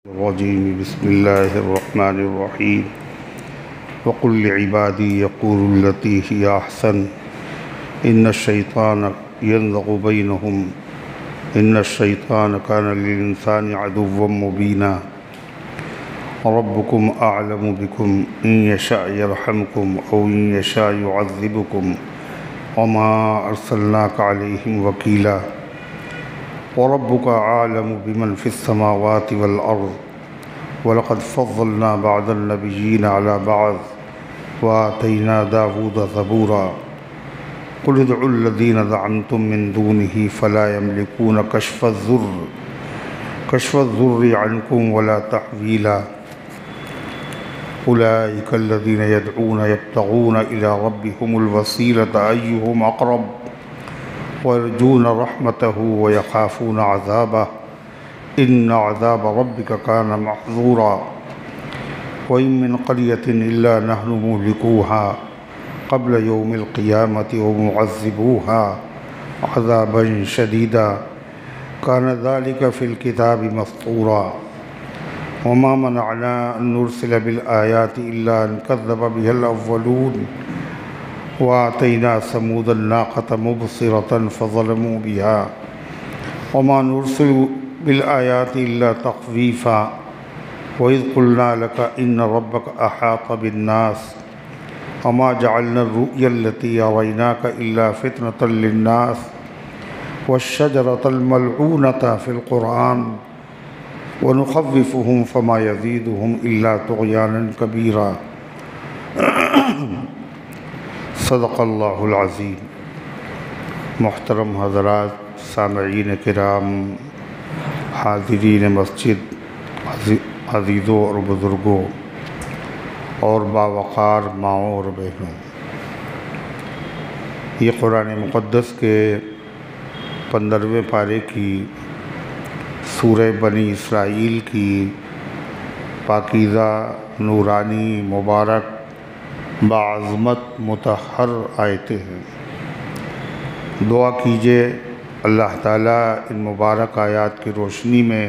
الرجيم بسم الله الرحمن الرحيم وقل لعبادي يقولوا التي هي أحسن إن الشيطان ينزغ بينهم إن الشيطان كان للإنسان عدوا مبينا ربكم أعلم بكم إن يشاء يرحمكم أو إن يشاء يعذبكم وما أرسلناك عليهم وكيلا وربك أعلم بمن في السماوات والأرض ولقد فضلنا بعض النبيين على بعض وآتينا داود زبورا قل ادعوا الذين زعمتم من دونه فلا يملكون كشف الضر عنكم ولا تحويلا أولئك الذين يدعون يبتغون إلى ربهم الوسيلة أيهم أقرب ويرجون رحمته ويخافون عذابه إن عذاب ربك كان محذورا وإن من قرية إلا نحن مهلكوها قبل يوم القيامة ومعذبوها عذابا شديدا كان ذلك في الكتاب مسطورا وما منعنا أن نرسل بالآيات إلا أن كذب بها الأولون وآتينا ثمود الناقة مبصرة فظلموا بها وما نرسل بالآيات إلا تخويفا وإذ قلنا لك إن ربك أحاط بالناس وما جعلنا الرؤيا التي أريناك إلا فتنة للناس والشجرة الملعونة في القرآن ونخوفهم فما يزيدهم إلا طغيانا كبيرا صدق اللہ العظیم۔ محترم حضرات، سامعین کرام، حاضرین مسجد، عزیزوں اور بزرگوں اور باوقار ماؤں اور بہنوں، یہ قرآن مقدس کے 15ویں پارے کی سورہ بنی اسرائیل کی پاکیزہ، نورانی، مبارک، بعظمت مطہر آیتیں ہیں۔ دعا کیجئے اللہ تعالیٰ ان مبارک آیات کی روشنی میں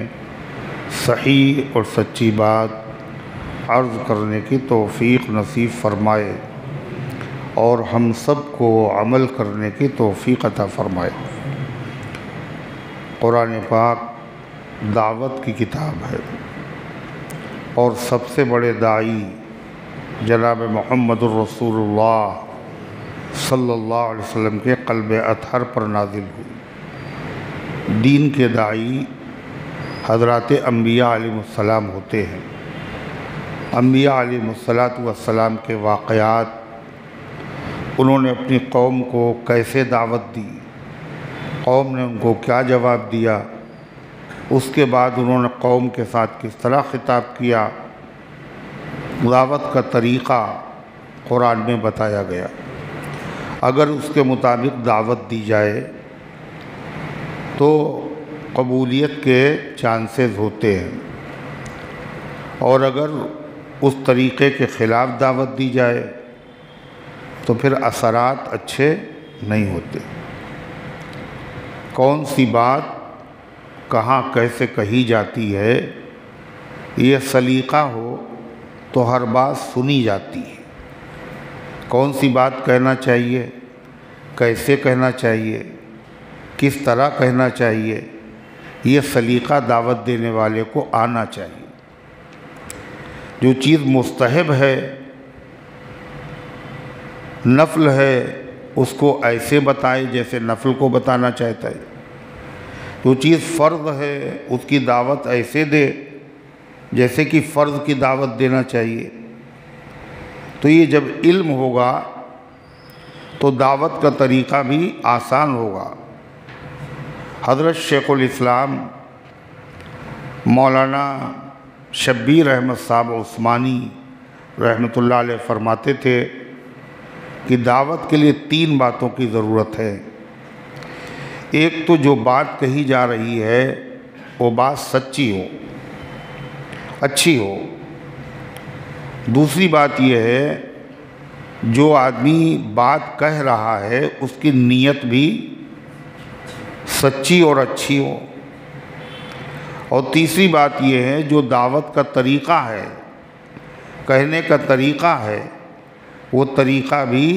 صحیح اور سچی بات عرض کرنے کی توفیق نصیب فرمائے اور ہم سب کو عمل کرنے کی توفیق عطا فرمائے۔ قرآن پاک دعوت کی کتاب ہے اور سب سے بڑے داعی جناب محمد الرسول اللہ صلی اللہ علیہ وسلم کے قلب اطہر پر نازل ہوئی۔ دین کے داعی حضرات انبیاء علیہ السلام ہوتے ہیں۔ انبیاء علیہ السلام کے واقعات، انہوں نے اپنی قوم کو کیسے دعوت دی، قوم نے ان کو کیا جواب دیا، اس کے بعد انہوں نے قوم کے ساتھ کس طرح خطاب کیا، دعوت کا طریقہ قرآن میں بتایا گیا۔ اگر اس کے مطابق دعوت دی جائے تو قبولیت کے چانسز ہوتے ہیں، اور اگر اس طریقے کے خلاف دعوت دی جائے تو پھر اثرات اچھے نہیں ہوتے۔ کون سی بات کہاں کیسے کہی جاتی ہے، یہ سلیقہ ہو تو ہر بات سنی جاتی ہے۔ کون سی بات کہنا چاہیے، کیسے کہنا چاہیے، کس طرح کہنا چاہیے، یہ سلیقہ دعوت دینے والے کو آنا چاہیے۔ جو چیز مستحب ہے، نفل ہے، اس کو ایسے بتائے جیسے نفل کو بتانا چاہتا ہے۔ جو چیز فرض ہے، اس کی دعوت ایسے دے جیسے کہ فرض کی دعوت دینا چاہیے۔ تو یہ جب علم ہوگا تو دعوت کا طریقہ بھی آسان ہوگا۔ حضرت شیخ الاسلام مولانا شبیر احمد صاحب عثمانی رحمۃ اللہ علیہ فرماتے تھے کہ دعوت کے لیے 3 باتوں کی ضرورت ہے۔ ایک تو جو بات کہی جا رہی ہے وہ بات سچی ہو، اچھی ہو۔ دوسری بات یہ ہے جو آدمی بات کہہ رہا ہے اس کی نیت بھی سچی اور اچھی ہو۔ اور تیسری بات یہ ہے جو دعوت کا طریقہ ہے، کہنے کا طریقہ ہے، وہ طریقہ بھی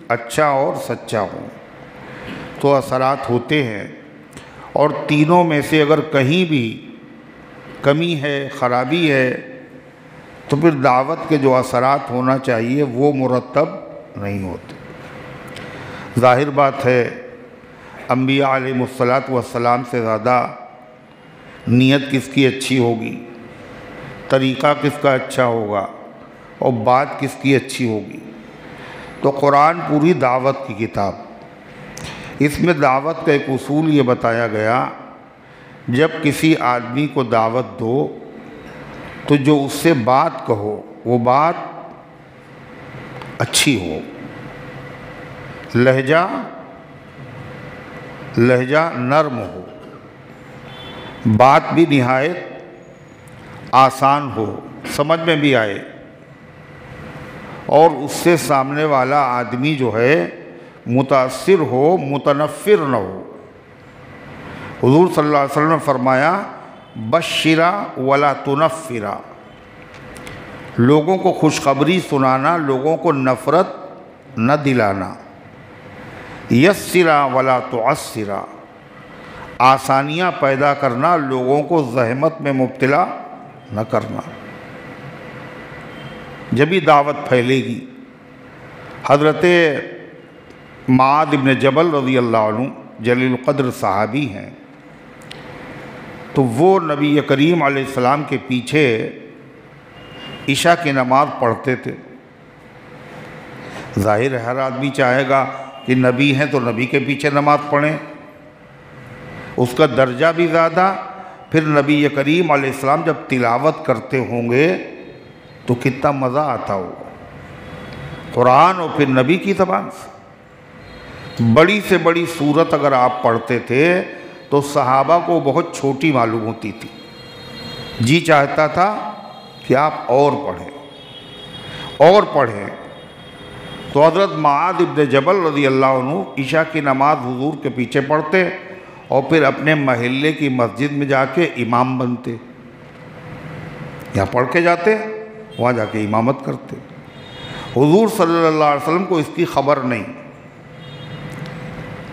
اچھا اور سچا ہو تو اثرات ہوتے ہیں۔ اور تینوں میں سے اگر کہیں بھی کمی ہے، خرابی ہے، تو پھر دعوت کے جو اثرات ہونا چاہیے وہ مرتب نہیں ہوتے۔ ظاہر بات ہے انبیاء علیہ الصلاۃ سے زیادہ نیت کس کی اچھی ہوگی، طریقہ کس کا اچھا ہوگا، اور بات کس کی اچھی ہوگی۔ تو قرآن پوری دعوت کی کتاب، اس میں دعوت کا ایک اصول یہ بتایا گیا، جب کسی آدمی کو دعوت دو تو جو اس سے بات کہو وہ بات اچھی ہو، لہجہ نرم ہو، بات بھی نہایت آسان ہو، سمجھ میں بھی آئے، اور اس سے سامنے والا آدمی جو ہے متاثر ہو، متنفر نہ ہو۔ حضور صلی اللہ علیہ وسلم نے فرمایا بشرا ولا تنفرا، لوگوں کو خوشخبری سنانا، لوگوں کو نفرت نہ دلانا، یسرا ولا تعسرا، آسانیاں پیدا کرنا، لوگوں کو زحمت میں مبتلا نہ کرنا، جبھی دعوت پھیلے گی۔ حضرت معاذ ابن جبل رضی اللہ عنہ جلیل القدر صحابی ہیں، تو وہ نبی کریم علیہ السلام کے پیچھے عشاء کی نماز پڑھتے تھے۔ ظاہر ہے ہر آدمی چاہے گا کہ نبی ہیں تو نبی کے پیچھے نماز پڑھیں، اس کا درجہ بھی زیادہ۔ پھر نبی کریم علیہ السلام جب تلاوت کرتے ہوں گے تو کتنا مزہ آتا ہوگا، قرآن اور پھر نبی کی زبان سے۔ بڑی سے بڑی سورت اگر آپ پڑھتے تھے تو صحابہ کو بہت چھوٹی معلوم ہوتی تھی، جی چاہتا تھا کہ آپ اور پڑھیں۔ تو حضرت معاذ ابن جبل رضی اللہ عنہ عشاء کی نماز حضور کے پیچھے پڑھتے اور پھر اپنے محلے کی مسجد میں جا کے امام بنتے، یہاں پڑھ کے جاتے، وہاں جا کے امامت کرتے۔ حضور صلی اللہ علیہ وسلم کو اس کی خبر نہیں۔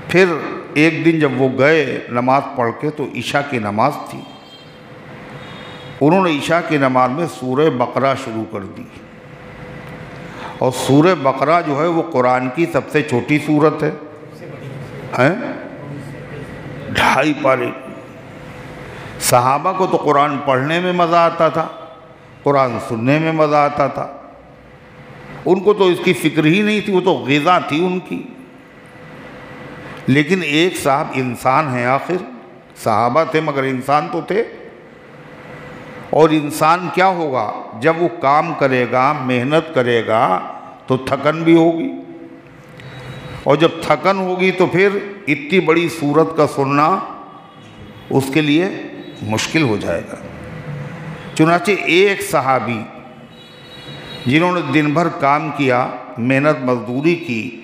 پھر ایک دن جب وہ گئے نماز پڑھ کے تو عشاء کی نماز تھی، انہوں نے عشاء کی نماز میں سورہ بقرہ شروع کر دی، اور سورہ بقرہ جو ہے وہ قرآن کی سب سے چھوٹی سورت ہے، 2.5 پارے۔ صحابہ کو تو قرآن پڑھنے میں مزہ آتا تھا، قرآن سننے میں مزہ آتا تھا، ان کو تو اس کی فکر ہی نہیں تھی، وہ تو غذا تھی ان کی۔ لیکن ایک صاحب انسان ہیں، آخر صحابہ تھے مگر انسان تو تھے، اور انسان کیا ہوگا جب وہ کام کرے گا، محنت کرے گا تو تھکن بھی ہوگی، اور جب تھکن ہوگی تو پھر اتنی بڑی سورت کا سننا اس کے لیے مشکل ہو جائے گا۔ چنانچہ ایک صحابی جنہوں نے دن بھر کام کیا، محنت مزدوری کی،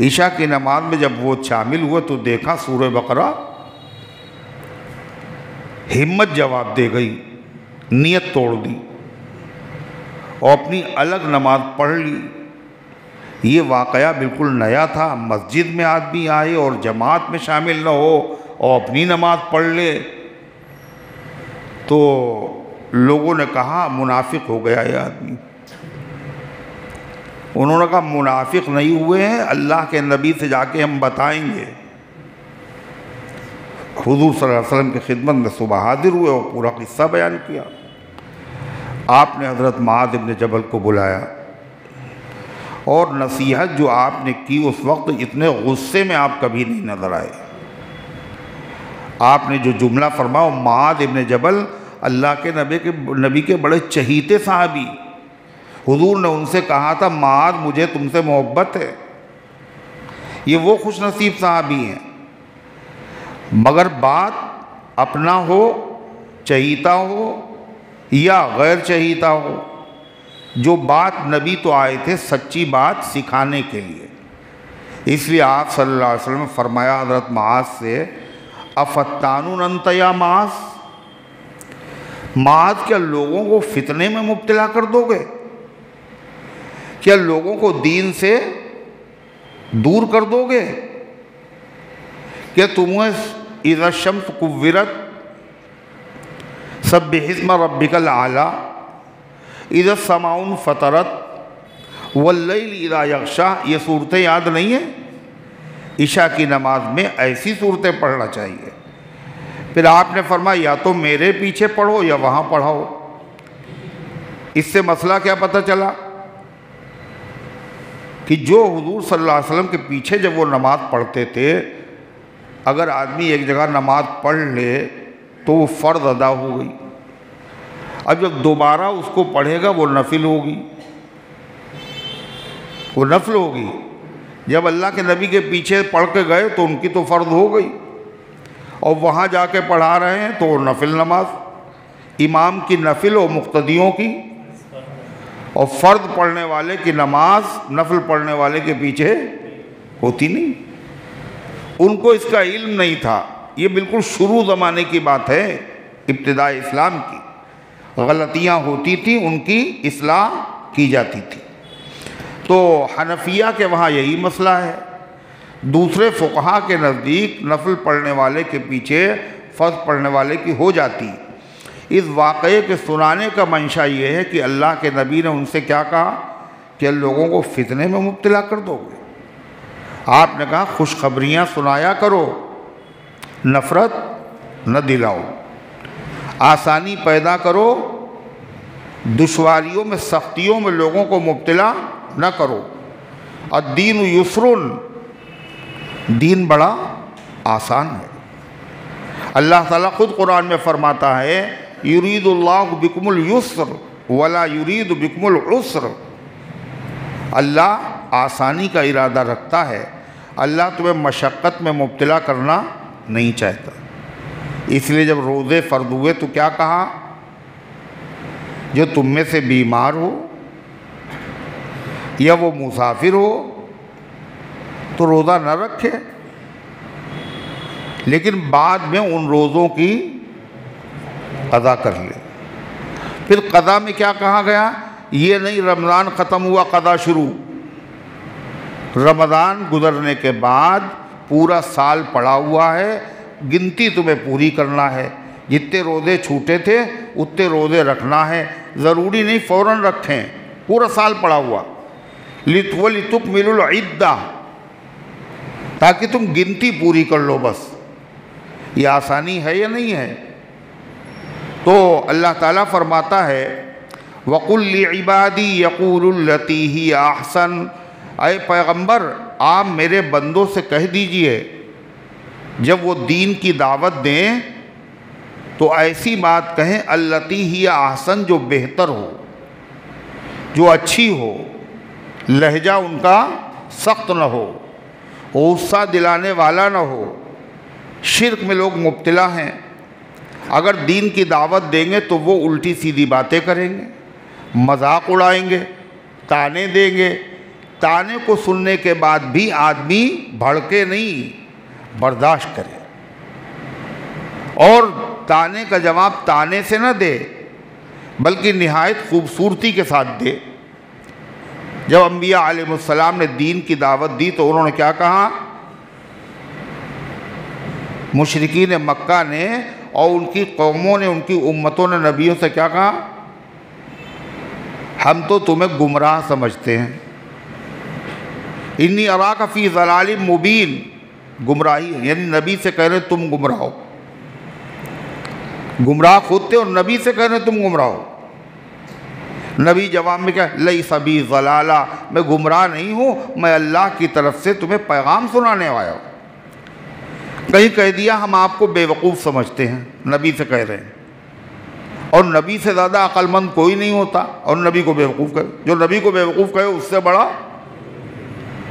عشاء کی نماز میں جب وہ شامل ہوئے تو دیکھا سورہ بقرہ، ہمت جواب دے گئی، نیت توڑ دی اور اپنی الگ نماز پڑھ لی۔ یہ واقعہ بالکل نیا تھا، مسجد میں آدمی آئے اور جماعت میں شامل نہ ہو اور اپنی نماز پڑھ لے، تو لوگوں نے کہا منافق ہو گیا یہ آدمی۔ انہوں نے کہا منافق نہیں ہوئے ہیں، اللہ کے نبی سے جا کے ہم بتائیں گے۔ حضور صلی اللہ علیہ وسلم کی خدمت میں صبح حاضر ہوئے اور پورا قصہ بیان کیا۔ آپ نے حضرت معاذ ابن جبل کو بلایا، اور نصیحت جو آپ نے کی اس وقت اتنے غصے میں آپ کبھی نہیں نظر آئے۔ آپ نے جو جملہ فرمایا، معاذ ابن جبل اللہ کے نبی کے بڑے چہیتے صحابی، حضور نے ان سے کہا تھا معاذ مجھے تم سے محبت ہے، یہ وہ خوش نصیب صحابی ہیں، مگر بات اپنا ہو، چہیتا ہو یا غیر چہیتا ہو، جو بات نبی تو آئے تھے سچی بات سکھانے کے لیے۔ اس لیے آپ صلی اللہ علیہ وسلم نے فرمایا حضرت معاذ سے، افتانون انت یا معاذ، معاذ کیا لوگوں کو فتنے میں مبتلا کر دو گے؟ کیا لوگوں کو دین سے دور کر دو گے؟ کہ تمہیں اذا الشمس کورت، سبح اسم ربک الاعلی، اذا السماء انفطرت، واللیل اذا یغشی، یہ صورتیں یاد نہیں ہیں؟ عشاء کی نماز میں ایسی صورتیں پڑھنا چاہیے۔ پھر آپ نے فرمایا یا تو میرے پیچھے پڑھو یا وہاں پڑھاؤ۔ اس سے مسئلہ کیا پتہ چلا کہ جو حضور صلی اللہ علیہ وسلم کے پیچھے جب وہ نماز پڑھتے تھے، اگر آدمی ایک جگہ نماز پڑھ لے تو وہ فرض ادا ہو گئی، اب جب دوبارہ اس کو پڑھے گا وہ نفل ہوگی، وہ نفل ہوگی۔ جب اللہ کے نبی کے پیچھے پڑھ کے گئے تو ان کی تو فرض ہو گئی، اور وہاں جا کے پڑھا رہے ہیں تو نفل نماز، امام کی نفل اور مقتدیوں کی، اور فرض پڑھنے والے کی نماز نفل پڑھنے والے کے پیچھے ہوتی نہیں۔ ان کو اس کا علم نہیں تھا، یہ بالکل شروع زمانے کی بات ہے، ابتداء اسلام کی۔ غلطیاں ہوتی تھیں، ان کی اصلاح کی جاتی تھی۔ تو حنفیہ کے وہاں یہی مسئلہ ہے۔ دوسرے فقہا کے نزدیک نفل پڑھنے والے کے پیچھے فرض پڑھنے والے کی ہو جاتی۔ اس واقعے کے سنانے کا منشا یہ ہے کہ اللہ کے نبی نے ان سے کیا کہا کہ لوگوں کو فتنے میں مبتلا کر دو گے۔ آپ نے کہا خوشخبریاں سنایا کرو، نفرت نہ دلاؤ، آسانی پیدا کرو، دشواریوں میں سختیوں میں لوگوں کو مبتلا نہ کرو۔ الدین یسر، دین بڑا آسان ہے۔ اللہ تعالیٰ خود قرآن میں فرماتا ہے یرید اللہ بکم اليسر ولا یرید بکم العسر، اللہ آسانی کا ارادہ رکھتا ہے، اللہ تمہیں مشقت میں مبتلا کرنا نہیں چاہتا۔ اس لیے جب روزے فرض ہوئے تو کیا کہا؟ جو تم میں سے بیمار ہو یا وہ مسافر ہو تو روزہ نہ رکھے، لیکن بعد میں ان روزوں کی قضا کر لے۔ پھر قضا میں کیا کہا گیا؟ یہ نہیں رمضان ختم ہوا قضا شروع، رمضان گزرنے کے بعد پورا سال پڑا ہوا ہے، گنتی تمہیں پوری کرنا ہے، جتنے روزے چھوٹے تھے اتنے روزے رکھنا ہے، ضروری نہیں فوراً رکھیں، پورا سال پڑا ہوا۔ وَلِتُكْمِلُوا الْعِدَّةَ، تاکہ تم گنتی پوری کر لو بس۔ یہ آسانی ہے یا نہیں ہے؟ تو اللہ تعالیٰ فرماتا ہے وَقُلْ لِعِبَادِي يَقُولُوا الَّتِي هِيَ أَحْسَنُ، اے پیغمبر آپ میرے بندوں سے کہہ دیجئے جب وہ دین کی دعوت دیں تو ایسی بات کہیں الَّتِي هِيَ أَحْسَنُ، جو بہتر ہو، جو اچھی ہو، لہجہ ان کا سخت نہ ہو، غصہ دلانے والا نہ ہو۔ شرک میں لوگ مبتلا ہیں، اگر دین کی دعوت دیں گے تو وہ الٹی سیدھی باتیں کریں گے، مذاق اڑائیں گے، تانے دیں گے۔ تانے کو سننے کے بعد بھی آدمی بھڑکے نہیں، برداشت کرے، اور تانے کا جواب تانے سے نہ دے بلکہ نہایت خوبصورتی کے ساتھ دے۔ جب انبیاء علیہ السلام نے دین کی دعوت دی تو انہوں نے کیا کہا؟ مشرکین مکہ نے اور ان کی قوموں نے، ان کی امتوں نے نبیوں سے کیا کہا؟ ہم تو تمہیں گمراہ سمجھتے ہیں، انی اراک فی ضلال مبین، گمراہی ہے، یعنی نبی سے کہہ رہے تم گمراہ ہو، گمراہ خود تھے اور نبی سے کہہ رہے تم گمراہ ہو۔ نبی جواب میں کیا؟ لیس بی ضلالہ، میں گمراہ نہیں ہوں، میں اللہ کی طرف سے تمہیں پیغام سنانے آیا ہوں۔ کہیں کہہ دیا ہم آپ کو بے وقوف سمجھتے ہیں، نبی سے کہہ رہے ہیں، اور نبی سے زیادہ عقل مند کوئی نہیں ہوتا، اور نبی کو بے وقوف کہے، جو نبی کو بے وقوف کہے اس سے بڑا۔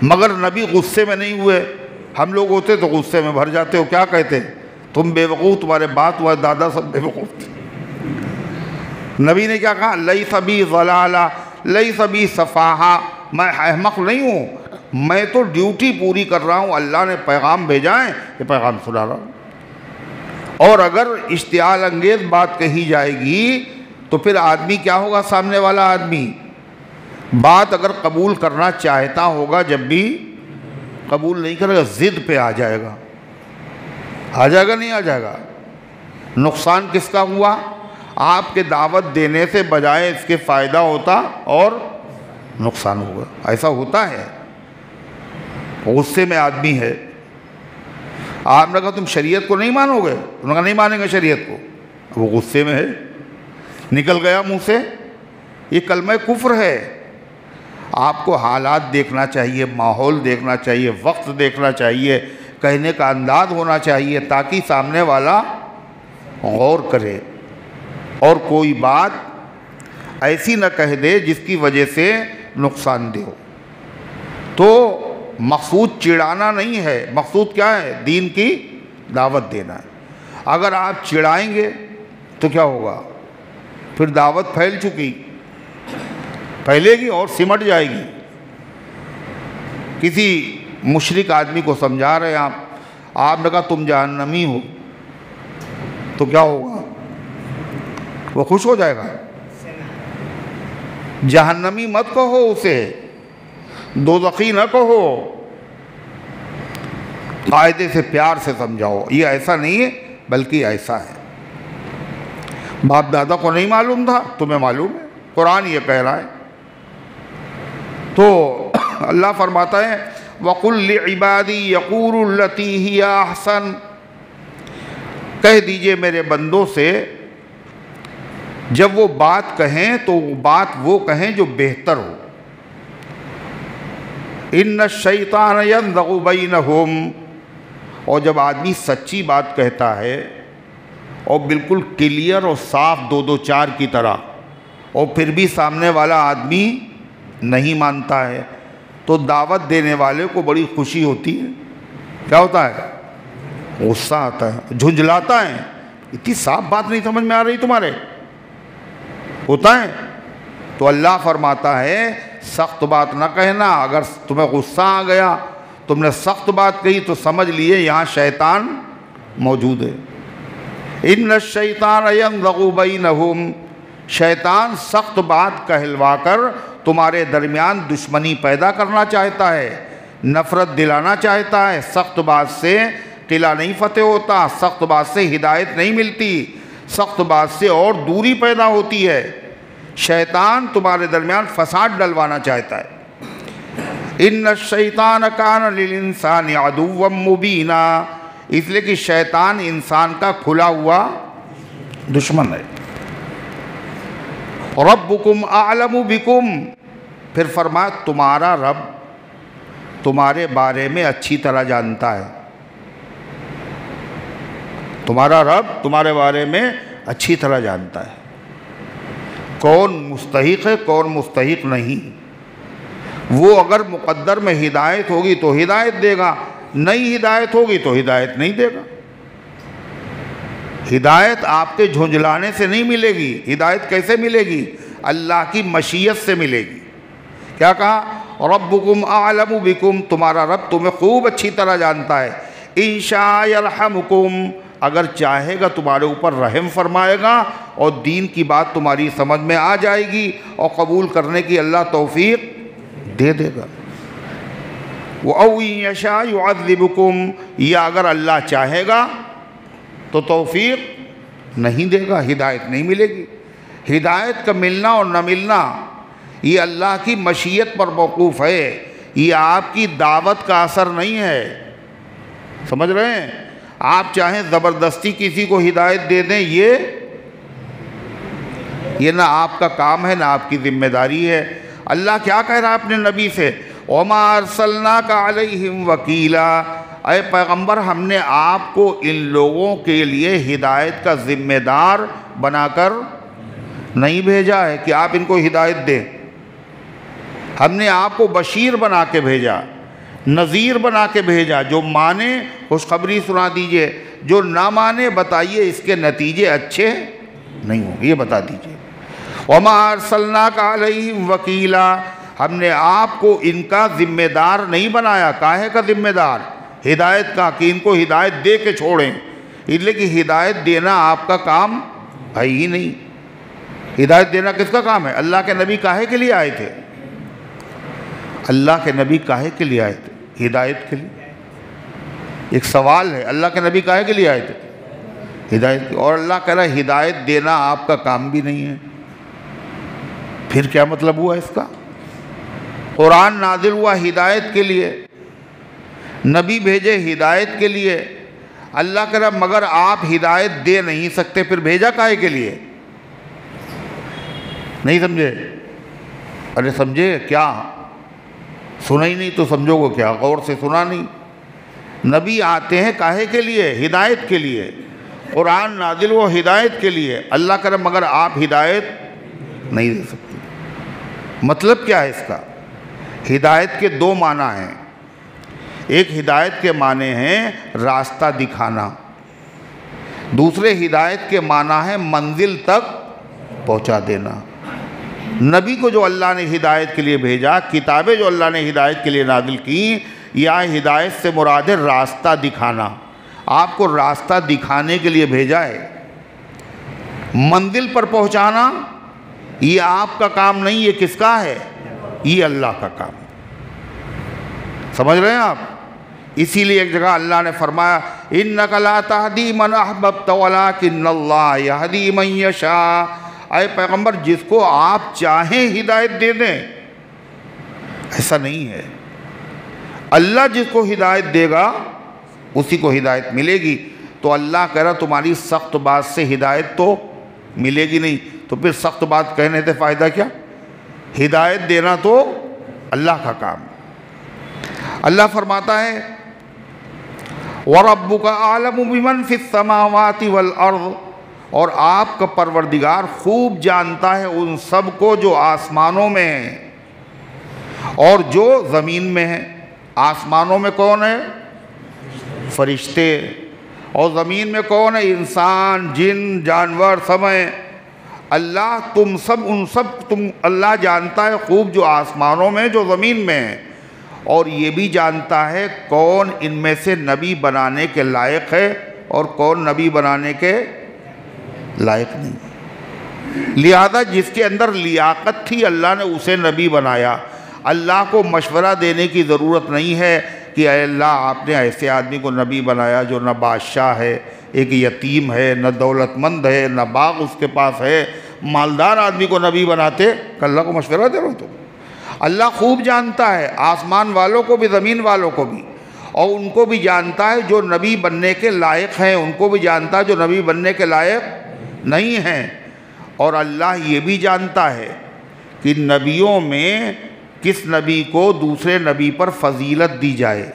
مگر نبی غصے میں نہیں ہوئے، ہم لوگ ہوتے تو غصے میں بھر جاتے ہو، کیا کہتے؟ تم بے وقوف، تمہارے باپ تمہارے دادا سب بے وقوف تھے۔ نبی نے کیا کہا؟ لیس بی ضلالہ لیس بی سفاہہ، میں احمق نہیں ہوں، میں تو ڈیوٹی پوری کر رہا ہوں، اللہ نے پیغام بھیجا ہے، یہ پیغام سنا رہا ہوں۔ اور اگر اشتعال انگیز بات کہی جائے گی تو پھر آدمی کیا ہوگا؟ سامنے والا آدمی بات اگر قبول کرنا چاہتا ہوگا جب بھی قبول نہیں کرے گا، ضد پہ آ جائے گا۔ آ جائے گا نہیں آ جائے گا؟ نقصان کس کا ہوا؟ آپ کے دعوت دینے سے بجائے اس کے فائدہ ہوتا اور نقصان ہوگا۔ ایسا ہوتا ہے، غصے میں آدمی ہے، آپ نے کہا تم شریعت کو نہیں مانو گے، انہوں نے کہا نہیں مانیں گے شریعت کو، وہ غصے میں ہے، نکل گیا منہ سے، یہ کلمہ کفر ہے۔ آپ کو حالات دیکھنا چاہیے، ماحول دیکھنا چاہیے، وقت دیکھنا چاہیے، کہنے کا انداز ہونا چاہیے تاکہ سامنے والا غور کرے اور کوئی بات ایسی نہ کہہ دے جس کی وجہ سے نقصان دہ ہو۔ تو مقصود چڑھانا نہیں ہے، مقصود کیا ہے؟ دین کی دعوت دینا ہے۔ اگر آپ چڑھائیں گے تو کیا ہوگا؟ پھر دعوت پھیل چکی، پھیلے گی اور سمٹ جائے گی۔ کسی مشرک آدمی کو سمجھا رہے ہیں آپ نے کہا تم جہنمی ہو، تو کیا ہوگا؟ وہ خوش ہو جائے گا؟ جہنمی مت کہو اسے، دوزخی نہ کہو، قاعدے سے پیار سے سمجھاؤ یہ ایسا نہیں ہے بلکہ ایسا ہے۔ باپ دادا کو نہیں معلوم تھا، تمہیں معلوم ہے، قرآن یہ کہہ رہا ہے۔ تو اللہ فرماتا ہے وَقُلْ لِعِبَادِي يَقُولُوا الَّتِي هِيَ أَحْسَنُ، کہہ دیجئے میرے بندوں سے جب وہ بات کہیں تو بات وہ کہیں جو بہتر ہو۔ إِنَّ الشَّيْطَانَ يَنزَغُ بَيْنَهُمْ، اور جب آدمی سچی بات کہتا ہے اور بالکل کلیئر اور صاف دو چار کی طرح، اور پھر بھی سامنے والا آدمی نہیں مانتا ہے تو دعوت دینے والے کو بڑی خوشی ہوتی ہے۔ کیا ہوتا ہے؟ غصہ آتا ہے، جھنجھلاتا ہے، اتنی صاف بات نہیں سمجھ میں آ رہی تمہارے، ہوتا ہے۔ تو اللہ فرماتا ہے سخت بات نہ کہنا، اگر تمہیں غصہ آ گیا تم نے سخت بات کہی تو سمجھ لیے یہاں شیطان موجود ہے۔ ان الشیطان ینزغ بینہم، شیطان سخت بات کہلوا کر تمہارے درمیان دشمنی پیدا کرنا چاہتا ہے، نفرت دلانا چاہتا ہے۔ سخت بات سے قلعہ نہیں فتح ہوتا، سخت بات سے ہدایت نہیں ملتی، سخت بات سے اور دوری پیدا ہوتی ہے۔ شیطان تمہارے درمیان فساد ڈلوانا چاہتا ہے۔ ان الشیطان کان للانسان عدوا مبینا، اس لیے کہ شیطان انسان کا کھلا ہوا دشمن ہے۔ ربکم اعلم بکم، پھر فرمایا تمہارا رب تمہارے بارے میں اچھی طرح جانتا ہے، تمہارا رب تمہارے بارے میں اچھی طرح جانتا ہے، کون مستحق ہے کون مستحق نہیں۔ وہ اگر مقدر میں ہدایت ہوگی تو ہدایت دے گا، نہیں ہدایت ہوگی تو ہدایت نہیں دے گا۔ ہدایت آپ کے جھنجھلانے سے نہیں ملے گی، ہدایت کیسے ملے گی؟ اللہ کی مشیت سے ملے گی۔ کیا کہا؟ ربکم اعلم بکم، تمہارا رب تمہیں خوب اچھی طرح جانتا ہے۔ ان شاء یرحمکم، اگر چاہے گا تمہارے اوپر رحم فرمائے گا اور دین کی بات تمہاری سمجھ میں آ جائے گی اور قبول کرنے کی اللہ توفیق دے دے گا۔ وَأَوْ يَشَاء يُعَذِّبُكُمْ، یا اگر اللہ چاہے گا تو توفیق نہیں دے گا، ہدایت نہیں ملے گی۔ ہدایت کا ملنا اور نہ ملنا یہ اللہ کی مشیت پر موقوف ہے، یہ آپ کی دعوت کا اثر نہیں ہے۔ سمجھ رہے ہیں؟ آپ چاہیں زبردستی کسی کو ہدایت دے دیں، یہ نہ آپ کا کام ہے نہ آپ کی ذمہ داری ہے۔ اللہ کیا کہہ رہا ہے اپنے نبی سے؟ وَمَا أَرْسَلْنَاكَ عَلَيْهِمْ وَكِيلًا، اے پیغمبر ہم نے آپ کو ان لوگوں کے لیے ہدایت کا ذمہ دار بنا کر نہیں بھیجا ہے کہ آپ ان کو ہدایت دیں۔ ہم نے آپ کو بشیر بنا کے بھیجا، نذیر بنا کے بھیجا، جو مانے خوشخبری سنا دیجئے، جو نہ مانے بتائیے اس کے نتیجے اچھے نہیں ہوں گے، یہ بتا دیجئے۔ وَمَا أَرْسَلْنَاكَ عَلَيْهِمْ وَكِيلًا، ہم نے آپ کو ان کا ذمہ دار نہیں بنایا۔ کاہے کا ذمہ دار؟ ہدایت کا، کہ ان کو ہدایت دے کے چھوڑیں، اس لیے کہ ہدایت دینا آپ کا کام ہے ہی نہیں۔ ہدایت دینا کس کا کام ہے؟ اللہ کے نبی کاہے کے لیے آئے تھے؟ اللہ کے نبی کاہے کے لیے آئے تھے؟ ہدایت کے لیے۔ ایک سوال ہے، اللہ کے نبی کاہے کے لیے آئے تھے؟ ہدایت۔ اور اللہ کہہ رہا ہے ہدایت دینا آپ کا کام بھی نہیں ہے۔ پھر کیا مطلب ہوا اس کا؟ قرآن نازل ہوا ہدایت کے لیے، نبی بھیجے ہدایت کے لیے، اللہ کہہ رہا مگر آپ ہدایت دے نہیں سکتے، پھر بھیجا کاہے کے لیے؟ نہیں سمجھے؟ ارے سمجھے کیا؟ سنا ہی نہیں تو سمجھو گے کیا؟ غور سے سنا نہیں۔ نبی آتے ہیں کاہے کے لیے؟ ہدایت کے لیے۔ قرآن نازل وہ ہدایت کے لیے، اللہ کرے مگر آپ ہدایت نہیں دے سکتے۔ مطلب کیا ہے اس کا؟ ہدایت کے دو معنی ہیں۔ ایک ہدایت کے معنی ہیں راستہ دکھانا، دوسرے ہدایت کے معنی ہے منزل تک پہنچا دینا۔ نبی کو جو اللہ نے ہدایت کے لیے بھیجا، کتابیں جو اللہ نے ہدایت کے لیے نازل کی، یا ہدایت سے مراد ہے راستہ دکھانا۔ آپ کو راستہ دکھانے کے لیے بھیجا ہے۔ منزل پر پہنچانا یہ آپ کا کام نہیں، یہ کس کا ہے؟ یہ اللہ کا کام۔ سمجھ رہے ہیں آپ؟ اسی لیے ایک جگہ اللہ نے فرمایا اِنَّكَ لَا تَهْدِي مَنْ أَحْبَبْتَ وَلَكِنَّ اللَّهَ يَهْدِي مَنْ يَشَاءُ۔ اے پیغمبر جس کو آپ چاہیں ہدایت دے دیں، ایسا نہیں ہے۔ اللہ جس کو ہدایت دے گا اسی کو ہدایت ملے گی۔ تو اللہ کہہ رہا تمہاری سخت بات سے ہدایت تو ملے گی نہیں، تو پھر سخت بات کہنے سے فائدہ کیا؟ ہدایت دینا تو اللہ کا کام۔ اللہ فرماتا ہے وَرَبُّكَ أَعْلَمُ بِمَنْ فِي السَّمَاوَاتِ وَالْأَرْضِ، اور آپ کا پروردگار خوب جانتا ہے ان سب کو جو آسمانوں میں ہیں اور جو زمین میں ہیں۔ آسمانوں میں کون ہے؟ فرشتے۔ اور زمین میں کون ہے؟ انسان، جن، جانور سب ہیں۔ اللہ اللہ جانتا ہے خوب جو آسمانوں میں جو زمین میں ہیں، اور یہ بھی جانتا ہے کون ان میں سے نبی بنانے کے لائق ہے اور کون نبی بنانے کے لائق نہیں۔ لہذا جس کے اندر لیاقت تھی اللہ نے اسے نبی بنایا۔ اللہ کو مشورہ دینے کی ضرورت نہیں ہے کہ اے اللہ آپ نے ایسے آدمی کو نبی بنایا جو نہ بادشاہ ہے، ایک یتیم ہے، نہ دولت مند ہے، نہ باغ اس کے پاس ہے، مالدار آدمی کو نبی بناتے کہ اللہ کو مشورہ دے رہا ہو تم۔ اللہ خوب جانتا ہے آسمان والوں کو بھی زمین والوں کو بھی، اور ان کو بھی جانتا ہے جو نبی بننے کے لائق ہیں، ان کو بھی جانتا ہے جو نبی بننے کے لائق نہیں ہیں۔ اور اللہ یہ بھی جانتا ہے کہ نبیوں میں کس نبی کو دوسرے نبی پر فضیلت دی جائے۔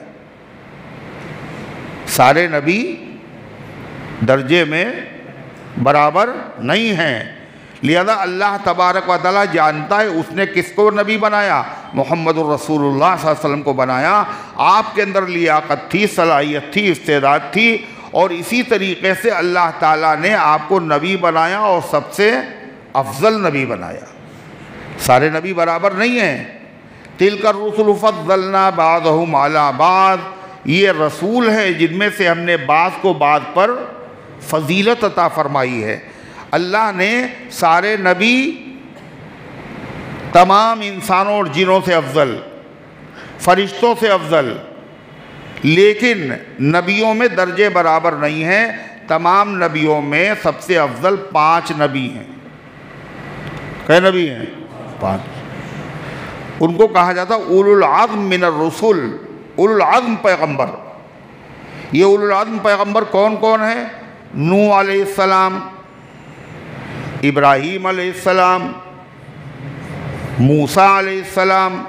سارے نبی درجے میں برابر نہیں ہیں، لہذا اللہ تبارک و تعالیٰ جانتا ہے اس نے کس کو نبی بنایا، محمد الرسول اللہ صلی اللہ علیہ وسلم کو بنایا۔ آپ کے اندر لیاقت تھی، صلاحیت تھی، استعداد تھی، اور اسی طریقے سے اللہ تعالیٰ نے آپ کو نبی بنایا اور سب سے افضل نبی بنایا۔ سارے نبی برابر نہیں ہیں۔ تِلْكَ الرُّسُلُ فَضَّلْنَا بَعْضَهُمْ عَلَىٰ بَعْضٍ، یہ رسول ہیں جن میں سے ہم نے بعض کو بعض پر فضیلت عطا فرمائی ہے۔ اللہ نے سارے نبی تمام انسانوں اور جنوں سے افضل، فرشتوں سے افضل، لیکن نبیوں میں درجے برابر نہیں ہیں۔ تمام نبیوں میں سب سے افضل 5 نبی ہیں۔ کئے نبی ہیں؟ 5۔ ان کو کہا جاتا اولو العزم من الرسل، اولو العزم پیغمبر۔ یہ اولو العزم پیغمبر کون کون ہیں؟ نوح علیہ السلام، ابراہیم علیہ السلام، موسیٰ علیہ السلام،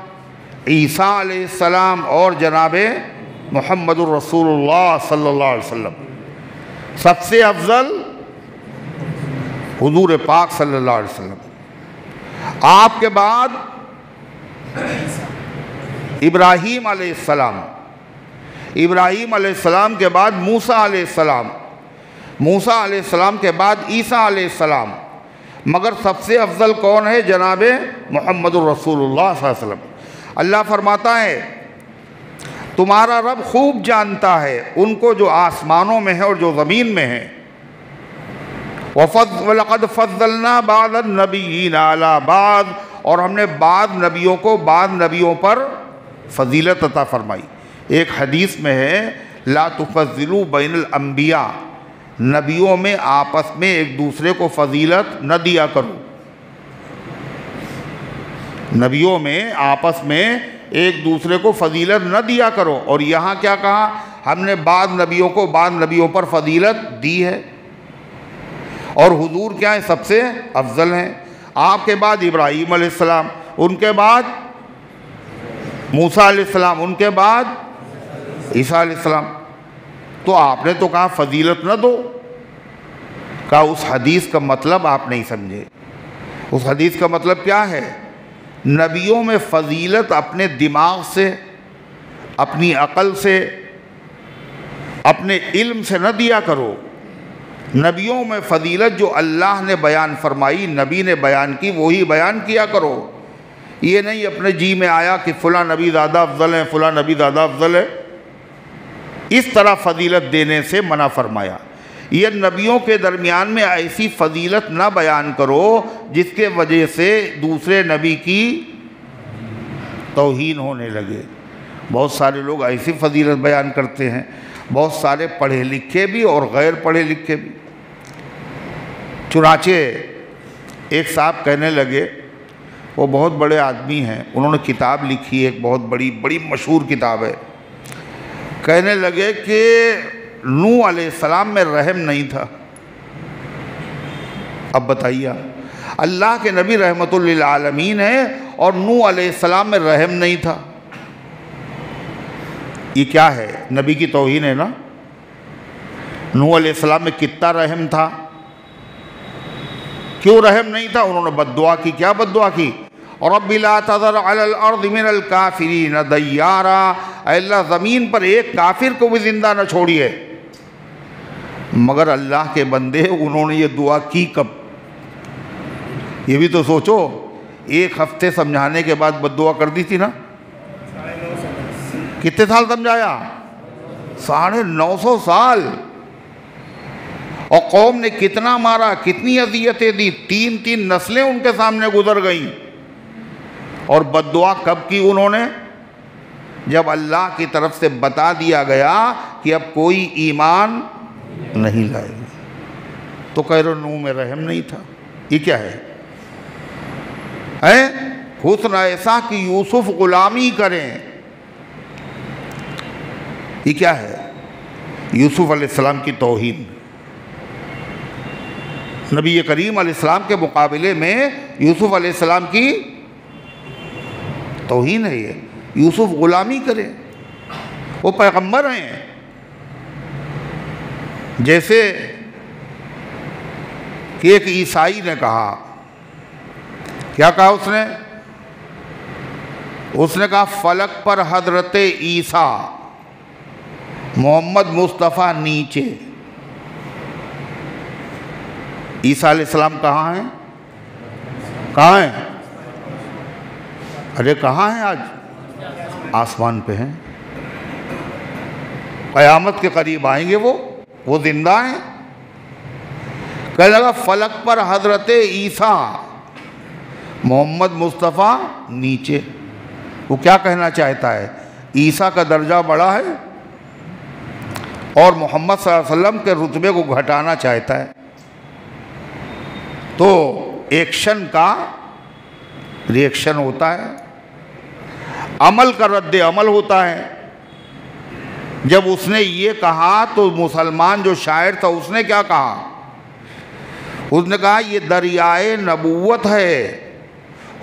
عیسیٰ علیہ السلام، اور جناب محمد الرسول اللہ صلی اللہ علیہ وسلم۔ سب سے افضل حضور پاک صلی اللہ علیہ وسلم۔ آپ کے بعد ابراہیم علیہ السلام، ابراہیم علیہ السلام کے بعد موسیٰ علیہ السلام، موسیٰ علیہ السلام کے بعد عیسیٰ علیہ السلام، مگر سب سے افضل کون ہے؟ جناب محمد الرسول اللہ صلی اللہ علیہ وسلم۔ اللہ فرماتا ہے تمہارا رب خوب جانتا ہے ان کو جو آسمانوں میں ہے اور جو زمین میں ہے۔ وَلَقَدْ فَضَّلْنَا بَعْضَ النَّبِيِّينَ عَلَىٰ بَعْضٍ، اور ہم نے بعض نبیوں کو بعض نبیوں پر فضیلت عطا فرمائی۔ ایک حدیث میں ہے لا تفضلوا بین الانبیاء، نبیوں میں آپس میں ایک دوسرے کو فضیلت نہ دیا کرو، نبیوں میں آپس میں ایک دوسرے کو فضیلت نہ دیا کرو۔ اور یہاں کیا کہا؟ ہم نے بعض نبیوں کو بعض نبیوں پر فضیلت دی ہے، اور حضور کیا ہیں؟ سب سے افضل ہیں۔ آپ کے بعد ابراہیم علیہ السلام، ان کے بعد موسیٰ علیہ السلام، ان کے بعد عیسیٰ علیہ السلام۔ تو آپ نے تو کہا فضیلت نہ دو، کہا اس حدیث کا مطلب آپ نہیں سمجھے۔ اس حدیث کا مطلب کیا ہے؟ نبیوں میں فضیلت اپنے دماغ سے، اپنی عقل سے، اپنے علم سے نہ دیا کرو۔ نبیوں میں فضیلت جو اللہ نے بیان فرمائی، نبی نے بیان کی، وہی بیان کیا کرو۔ یہ نہیں اپنے جی میں آیا کہ فلاں نبی زیادہ افضل ہے، فلاں نبی زیادہ افضل ہے، اس طرح فضیلت دینے سے منع فرمایا۔ یہ نبیوں کے درمیان میں ایسی فضیلت نہ بیان کرو جس کے وجہ سے دوسرے نبی کی توہین ہونے لگے۔ بہت سارے لوگ ایسی فضیلت بیان کرتے ہیں، بہت سارے پڑھے لکھے بھی اور غیر پڑھے لکھے بھی۔ چنانچہ ایک صاحب کہنے لگے، وہ بہت بڑے آدمی ہیں، انہوں نے کتاب لکھی ہے، ایک بہت بڑی مشہور کتاب ہے۔ کہنے لگے کہ نوح علیہ السلام میں رحم نہیں تھا۔ اب بتائیے، اللہ کے نبی رحمت للعالمین ہیں اور نوح علیہ السلام میں رحم نہیں تھا، یہ کیا ہے؟ نبی کی توہین ہے نا۔ نوح علیہ السلام میں کتنا رحم تھا؟ کیوں رحم نہیں تھا؟ انہوں نے بد دعا کی۔ کیا بد دعا کی؟ رب لا تذر علی الارض من الکافرین دیارا، اے اللہ زمین پر ایک کافر کو بھی زندہ نہ چھوڑیے۔ مگر اللہ کے بندے، انہوں نے یہ دعا کی کب؟ یہ بھی تو سوچو، ایک ہفتے سمجھانے کے بعد بد دعا کر دی تھی نا۔ کتنے سال سمجھایا؟ 950 سال۔ اور قوم نے کتنا مارا، کتنی اذیتیں دی، 3 نسلیں ان کے سامنے گزر گئیں۔ اور بد دعا کب کی انہوں نے؟ جب اللہ کی طرف سے بتا دیا گیا کہ اب کوئی ایمان نہیں لائے گا۔ تو کہہ رہے نوح میں رحم نہیں تھا، یہ کیا ہے؟ حسن ایسا کہ یوسف غلامی کریں، یہ کیا ہے؟ یوسف علیہ السلام کی توہین۔ نبی کریم علیہ السلام کے مقابلے میں یوسف علیہ السلام کی توہین ہے۔ یہ یوسف غلامی کرے، وہ پیغمبر ہیں۔ جیسے کہ ایک عیسائی نے کہا، کیا کہا اس نے کہا فلک پر حضرت عیسیٰ، محمد مصطفیٰ نیچے۔ عیسیٰ علیہ السلام کہاں ہیں؟ کہاں ہیں؟ ارے کہاں ہیں آج؟ آسمان پہ ہیں۔ قیامت کے قریب آئیں گے، وہ زندہ ہیں۔ کہنے لگا فلک پر حضرت عیسیٰ، محمد مصطفیٰ نیچے۔ وہ کیا کہنا چاہتا ہے؟ عیسیٰ کا درجہ بڑا ہے اور محمد صلی اللہ علیہ وسلم کے رتبے کو گھٹانا چاہتا ہے۔ تو ایکشن کا ریئیکشن ہوتا ہے، عمل کا رد عمل ہوتا ہے۔ جب اس نے یہ کہا تو مسلمان جو شاعر تھا اس نے کیا کہا؟ اس نے کہا یہ دریائے نبوت ہے،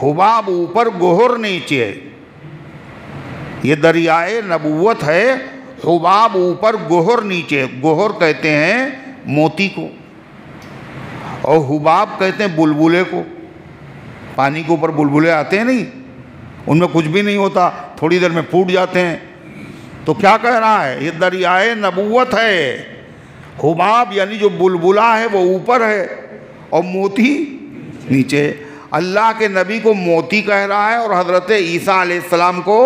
حباب اوپر گوہر نیچے۔ یہ دریائے نبوت ہے، حباب اوپر گوہر نیچے۔ گوہر کہتے ہیں موتی کو، اور حباب کہتے ہیں بلبلے کو۔ پانی کے اوپر بلبلے آتے ہیں نہیں، ان میں کچھ بھی نہیں ہوتا، تھوڑی دیر میں پھوٹ جاتے ہیں۔ تو کیا کہہ رہا ہے؟ یہ دریائے نبوت ہے، حباب یعنی جو بلبلہ ہے وہ اوپر ہے اور موتی نیچے۔ اللہ کے نبی کو موتی کہہ رہا ہے اور حضرت عیسیٰ علیہ السلام کو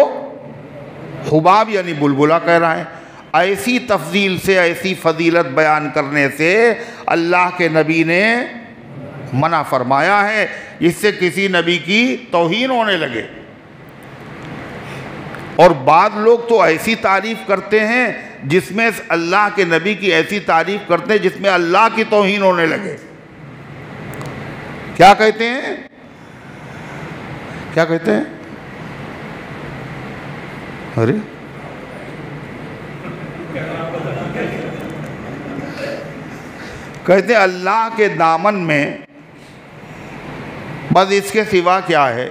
حباب یعنی بلبلا کہہ رہا ہے۔ ایسی تفضیل سے، ایسی فضیلت بیان کرنے سے اللہ کے نبی نے منع فرمایا ہے، جس سے کسی نبی کی توہین ہونے لگے۔ اور بعض لوگ تو ایسی تعریف کرتے ہیں جس میں اللہ کے نبی کی ایسی تعریف کرتے ہیں جس میں اللہ کی توہین ہونے لگے۔ کیا کہتے ہیں؟ کیا کہتے ہیں؟ ارے کہتے ہیں اللہ کے دامن میں بس اس کے سوا کیا ہے؟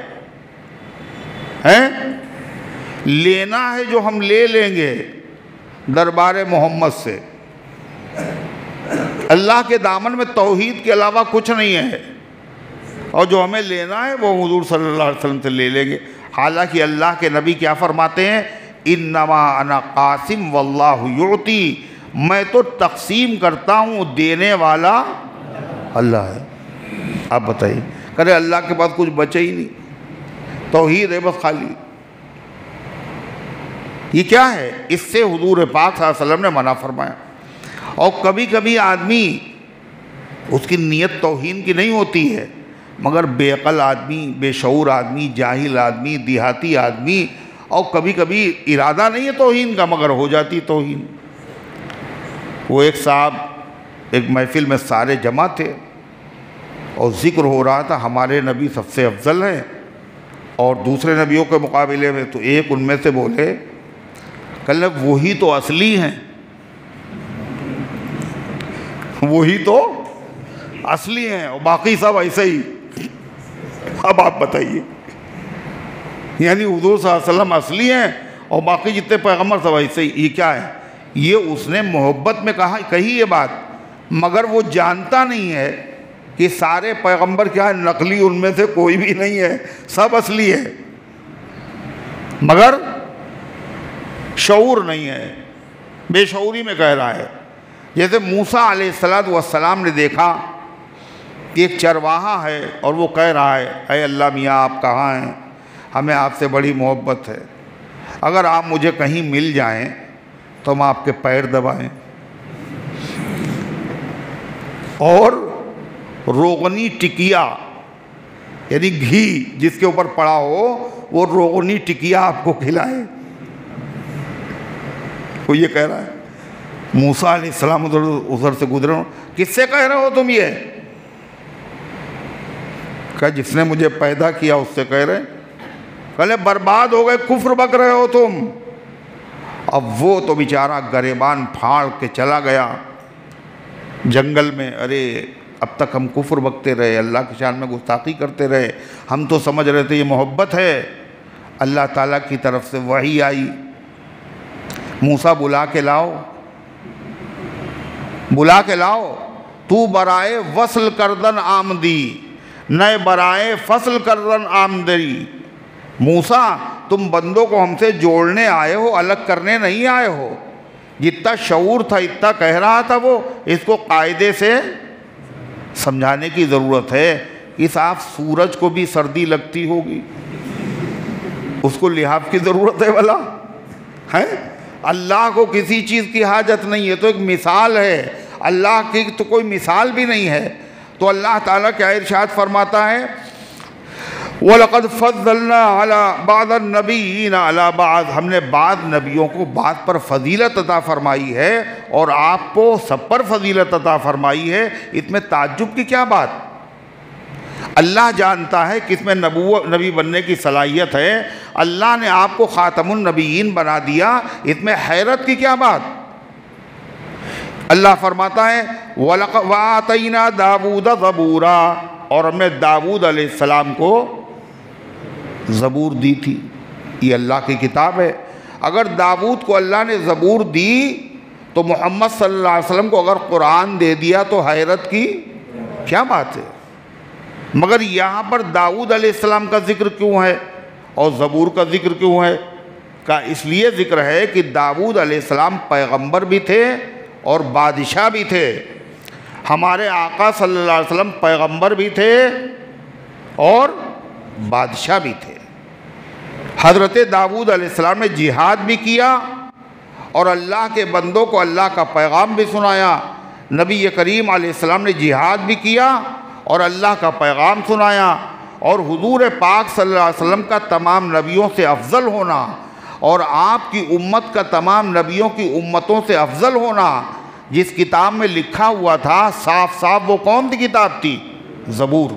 لینا ہے جو ہم لے لیں گے دربار محمد سے۔ اللہ کے دامن میں توحید کے علاوہ کچھ نہیں ہے، اور جو ہمیں لینا ہے وہ حضور صلی اللہ علیہ وسلم سے لے لیں گے۔ حالانکہ اللہ کے نبی کیا فرماتے ہیں؟ انما انا قاسم واللہ یعطی، میں تو تقسیم کرتا ہوں، دینے والا اللہ ہے۔ آپ بتائیے، کرے اللہ کے پاس کچھ بچے ہی نہیں، توحید ہے بس خالی۔ یہ کیا ہے؟ اس سے حضور پاک صلی اللہ علیہ وسلم نے منع فرمایا۔ اور کبھی کبھی آدمی، اس کی نیت توہین کی نہیں ہوتی ہے، مگر بے عقل آدمی، بے شعور آدمی، جاہل آدمی، دیہاتی آدمی، اور کبھی کبھی ارادہ نہیں ہے توہین کا مگر ہو جاتی توہین۔ وہ ایک صاحب ایک محفل میں سارے جمع تھے اور ذکر ہو رہا تھا ہمارے نبی سب سے افضل ہیں، اور دوسرے نبیوں کے مقابلے میں، تو ایک ان میں سے بولے، کہنے وہی تو اصلی ہیں، وہی تو اصلی ہیں، اور باقی سب ایسے ہی۔ اب آپ بتائیے، یعنی حضور صلی اللہ علیہ وسلم اصلی ہیں اور باقی جتنے پیغمبر سب ایسے ہی۔ یہ کیا ہے؟ یہ اس نے محبت میں کہی یہ بات، مگر وہ جانتا نہیں ہے کہ سارے پیغمبر کیا ہے؟ نقلی، ان میں سے کوئی بھی نہیں ہے، سب اصلی ہے، مگر شعور نہیں ہے، بے شعوری میں کہہ رہا ہے۔ جیسے موسیٰ علیہ السلام نے دیکھا کہ ایک چرواہا ہے اور وہ کہہ رہا ہے، اے اللہ میاں آپ کہاں ہیں؟ ہمیں آپ سے بڑی محبت ہے، اگر آپ مجھے کہیں مل جائیں تو ہم آپ کے پیر دبائیں، اور روغنی ٹکیا یعنی گھی جس کے اوپر پڑا ہو وہ روغنی ٹکیا آپ کو کھلائے۔ وہ یہ کہہ رہا ہے۔ موسیٰ علیہ السلام ادھر سے گزرے، کس سے کہہ رہے ہو تم یہ؟ کہ جس نے مجھے پیدا کیا اس سے کہہ رہے۔ کہلے برباد ہو گئے، کفر بک رہے ہو تم۔ اب وہ تو بیچارہ گریبان پھاڑ کے چلا گیا جنگل میں۔ ارے اب تک ہم کفر بکتے رہے، اللہ کی شان میں گستاخی کرتے رہے، ہم تو سمجھ رہے تھے یہ محبت ہے۔ اللہ تعالیٰ کی طرف سے وحی آئی، موسیٰ بلا کے لاؤ، تو برائے وصل کردن آمدی، نئے برائے فصل کردن آمدی۔ موسیٰ تم بندوں کو ہم سے جوڑنے آئے ہو، الگ کرنے نہیں آئے ہو۔ جتنا شعور تھا اتنا کہہ رہا تھا وہ، اس کو قاعدے سے سمجھانے کی ضرورت ہے۔ کہ صاحب سورج کو بھی سردی لگتی ہوگی، اس کو لحاف کی ضرورت ہے بھلا ہے؟ اللہ کو کسی چیز کی حاجت نہیں ہے، تو ایک مثال ہے، اللہ کی تو کوئی مثال بھی نہیں ہے۔ تو اللہ تعالیٰ کیا ارشاد فرماتا ہے؟ وَلَقَدْ فَضَّلْنَا عَلَى بَعْضِ النَّبِيِّينَ عَلَى بَعْضٍ، ہم نے بعض نبیوں کو بعض پر فضیلت عطا فرمائی ہے، اور آپ کو سب پر فضیلت عطا فرمائی ہے۔ اس میں تعجب کی کیا بات؟ اللہ جانتا ہے کہ اس میں نبی بننے کی صلاحیت ہے، اللہ نے آپ کو خاتم النبیین بنا دیا، اس میں حیرت کی کیا بات؟ اللہ فرماتا ہے وَآتَيْنَا دَاوُودَ زَبُورًا، اور ہم نے داؤد علیہ السلام کو زبور دی تھی۔ یہ اللہ کی کتاب ہے۔ اگر داؤد کو اللہ نے زبور دی تو محمد صلی اللہ علیہ وسلم کو اگر قرآن دے دیا تو حیرت کی کیا بات ہے؟ مگر یہاں پر داؤد علیہ السلام کا ذکر کیوں ہے اور زبور کا ذکر کیوں ہے؟ کا اس لیے ذکر ہے کہ داؤد علیہ السلام پیغمبر بھی تھے اور بادشاہ بھی تھے۔ ہمارے آقا صلی اللہ علیہ وسلم پیغمبر بھی تھے اور بادشاہ بھی تھے۔ حضرت داؤد علیہ السلام نے جہاد بھی کیا اور اللہ کے بندوں کو اللہ کا پیغام بھی سنایا۔ نبی کریم علیہ السلام نے جہاد بھی کیا اور اللہ کا پیغام سنایا، اور حضور پاک صلی اللہ علیہ وسلم کا تمام نبیوں سے افضل ہونا اور آپ کی امت کا تمام نبیوں کی امتوں سے افضل ہونا جس کتاب میں لکھا ہوا تھا صاف صاف، وہ کون سی کتاب تھی؟ زبور۔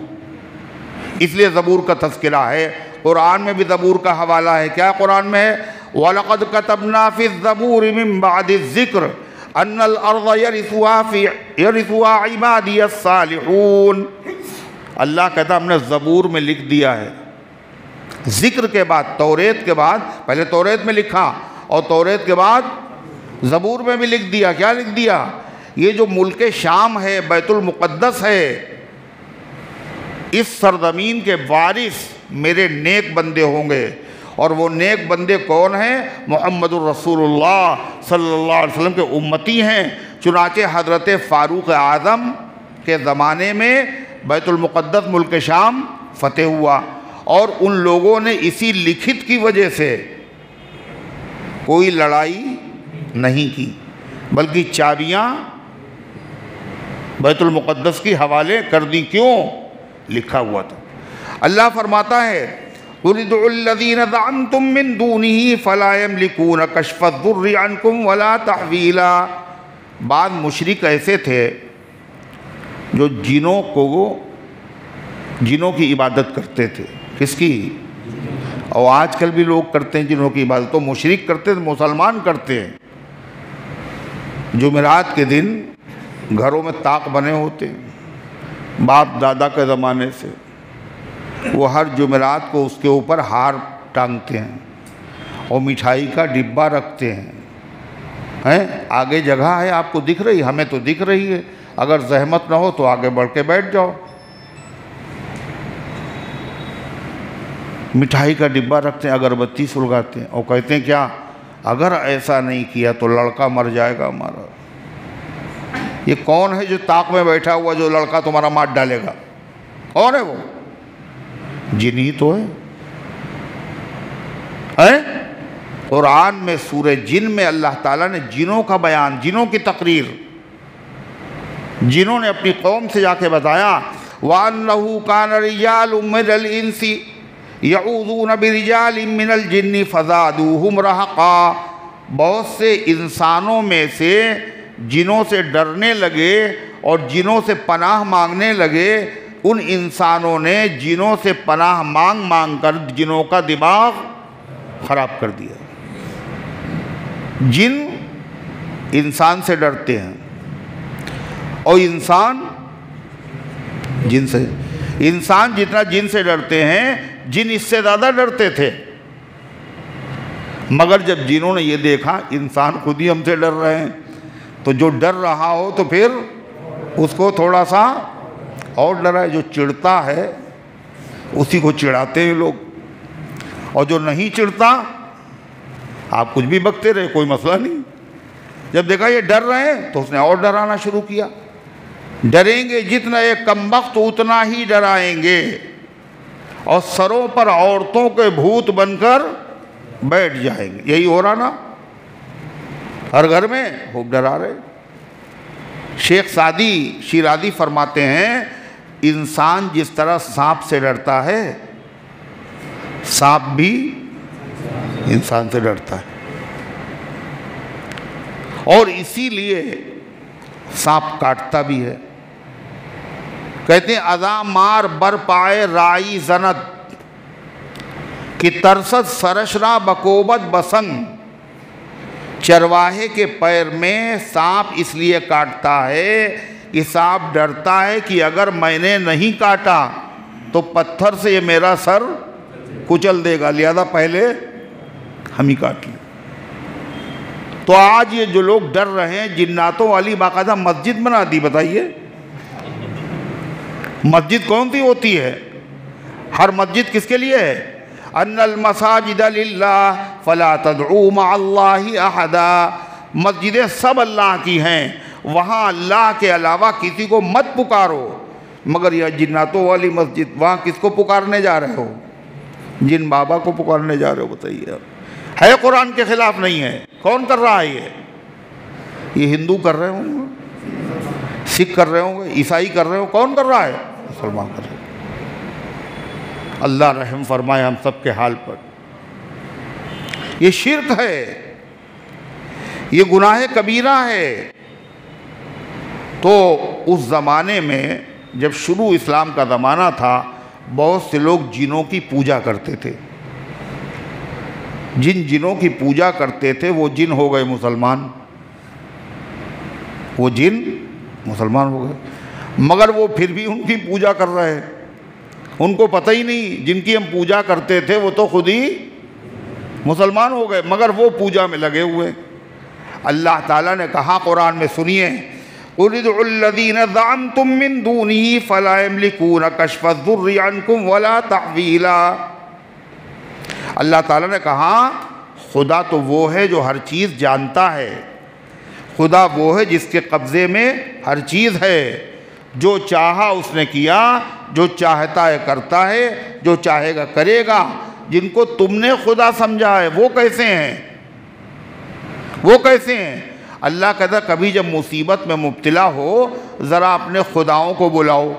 اس لیے زبور کا تذکرہ ہے، قرآن میں بھی زبور کا حوالہ ہے۔ کیا قرآن میں ہے؟ وَلَقَدْ كَتَبْنَا فِي الزَّبُورِ مِن بَعْدِ الذِّكْرِ أَنَّ الْأَرْضَ يَرِثُهَا عِبَادِيَ الصَّالِحُونَ۔ اللہ کہتا ہم نے زبور میں لکھ دیا ہے، ذکر کے بعد، توریت کے بعد، پہلے توریت میں لکھا اور توریت کے بعد زبور میں بھی لکھ دیا۔ کیا لکھ دیا؟ یہ جو ملک شام ہے، بیت المقدس ہے، اس سرزمین کے وارث میرے نیک بندے ہوں گے، اور وہ نیک بندے کون ہیں؟ محمد الرسول اللہ صلی اللہ علیہ وسلم کے امتی ہیں۔ چنانچہ حضرت فاروق اعظم کے زمانے میں بیت المقدس ملک شام فتح ہوا، اور ان لوگوں نے اسی لکھت کی وجہ سے کوئی لڑائی نہیں کی، بلکہ چابیاں بیت المقدس کی حوالے کر دی۔ کیوں؟ لکھا ہوا تھا۔ اللہ فرماتا ہے قُلِ ادْعُوا الَّذِينَ زَعَمْتُم مِّن دُونِهِ فَلَا يَمْلِكُونَ كَشْفَ الضُّرِّ عَنكُمْ وَلَا تَحْوِيلًا۔ بعض مشرک ایسے تھے جو جنوں کی عبادت کرتے تھے۔ کس کی؟ اور آج کل بھی لوگ کرتے ہیں جنوں کی عبادت، تو مشرک کرتے تھے، مسلمان کرتے ہیں۔ جمعرات کے دن گھروں میں طاق بنے ہوتے ہیں باپ دادا کے زمانے سے، وہ ہر جمعرات کو اس کے اوپر ہار ٹانگتے ہیں اور مٹھائی کا ڈبہ رکھتے ہیں۔ آگے جگہ ہے، آپ کو دکھ رہی؟ ہمیں تو دکھ رہی ہے، اگر زحمت نہ ہو تو آگے بڑھ کے بیٹھ جاؤ۔ مٹھائی کا ڈبہ رکھتے ہیں، اگربتی سلگاتے ہیں، اور کہتے ہیں کیا؟ اگر ایسا نہیں کیا تو لڑکا مر جائے گا ہمارا۔ یہ کون ہے جو طاق میں بیٹھا ہوا جو لڑکا تمہارا مار ڈالے گا؟ کون ہے وہ؟ جن ہی تو ہے۔ قرآن میں سورہ جن میں اللہ تعالیٰ نے جنوں کا بیان، جنوں کی تقریر، جنوں نے اپنی قوم سے جا کے بتایا وَأَنَّهُ كَانَ رِجَالٌ مِّنَ الْإِنسِ يَعُوذُونَ بِرِجَالٍ مِّنَ الْجِنِّ فَزَادُوهُمْ رَهَقًا۔ بہت سے انسانوں میں سے جنوں سے ڈرنے لگے اور جنوں سے پناہ مانگنے لگے، ان انسانوں نے جنوں سے پناہ مانگ کر جنوں کا دماغ خراب کر دیا۔ جن انسان سے ڈرتے ہیں اور انسان جن سے، انسان جتنا جن سے ڈرتے ہیں جن اس سے زیادہ ڈرتے تھے، مگر جب جنوں نے یہ دیکھا انسان خود ہی ہم سے ڈر رہے ہیں، تو جو ڈر رہا ہو تو پھر اس کو تھوڑا سا اور ڈرائے۔ جو چڑھتا ہے اسی کو چڑھاتے ہیں لوگ، اور جو نہیں چڑھتا آپ کچھ بھی بکتے رہے، کوئی مسئلہ نہیں۔ جب دیکھا یہ ڈر رہے ہیں تو اس نے اور ڈرانا شروع کیا۔ ڈریں گے جتنا یہ کمبخت اتنا ہی ڈرائیں گے، اور سروں پر عورتوں کے بھوت بن کر بیٹھ جائیں گے۔ یہی ہو رہا نا، ہر گھر میں خوب ڈرا رہے۔ شیخ سعدی شیرازی فرماتے ہیں انسان جس طرح سانپ سے ڈرتا ہے، سانپ بھی انسان سے ڈرتا ہے، اور اسی لیے سانپ کاٹتا بھی ہے۔ کہتے ہیں اذا مار بر پائے رائی زند کہ ترسد سرشنا بکوبت بسنگ۔ چرواہے کے پیر میں سانپ اس لیے کاٹتا ہے کہ سانپ ڈرتا ہے کہ اگر میں نے نہیں کاٹا تو پتھر سے یہ میرا سر کچل دے گا، لہذا پہلے ہم ہی کاٹ لیں۔ تو آج یہ جو لوگ ڈر رہے ہیں، جناتوں والی باقاعدہ مسجد بنا دی۔ بتائیے مسجد کون سی ہوتی ہے؟ ہر مسجد کس کے لیے ہے؟ ان المساجد للہ فلا تدعوا مع اللہ احدا۔ مسجدیں سب اللہ کی ہیں، وہاں اللہ کے علاوہ کسی کو مت پکارو۔ مگر یہ جناتوں والی مسجد، وہاں کس کو پکارنے جا رہے ہو؟ جن بابا کو پکارنے جا رہے ہو بتائیے آپ؟ ہے قرآن کے خلاف نہیں ہے؟ کون کر رہا ہے یہ ہندو کر رہے ہوں گے، سکھ کر رہے ہوں گے، عیسائی کر رہے ہوں، کون کر رہا ہے؟ مسلمان کر رہے ہیں۔ اللہ رحم فرمائے ہم سب کے حال پر۔ یہ شرک ہے، یہ گناہ کبیرہ ہے۔ تو اس زمانے میں جب شروع اسلام کا زمانہ تھا، بہت سے لوگ جنوں کی پوجا کرتے تھے۔ جن جنوں کی پوجا کرتے تھے وہ جن ہو گئے مسلمان، وہ جن مسلمان ہو گئے، مگر وہ پھر بھی ان کی پوجا کر رہے ہیں۔ ان کو پتہ ہی نہیں جن کی ہم پوجا کرتے تھے وہ تو خود ہی مسلمان ہو گئے، مگر وہ پوجا میں لگے ہوئے۔ اللہ تعالیٰ نے کہا قرآن میں، سنیے، قُلِ ادْعُوا الَّذِينَ زَعَمْتُم مِّن دُونِهِ فَلَا يَمْلِكُونَ كَشْفَ الضُّرِّ عَنكُمْ وَلَا تَحْوِيلًا۔ اللہ تعالیٰ نے کہا خدا تو وہ ہے جو ہر چیز جانتا ہے، خدا وہ ہے جس کے قبضے میں ہر چیز ہے، جو چاہا اس نے کیا، جو چاہتا ہے کرتا ہے، جو چاہے گا کرے گا۔ جن کو تم نے خدا سمجھا ہے وہ کیسے ہیں؟ وہ کیسے ہیں؟ اللہ کہتا کبھی جب مصیبت میں مبتلا ہو ذرا اپنے خداؤں کو بلاؤ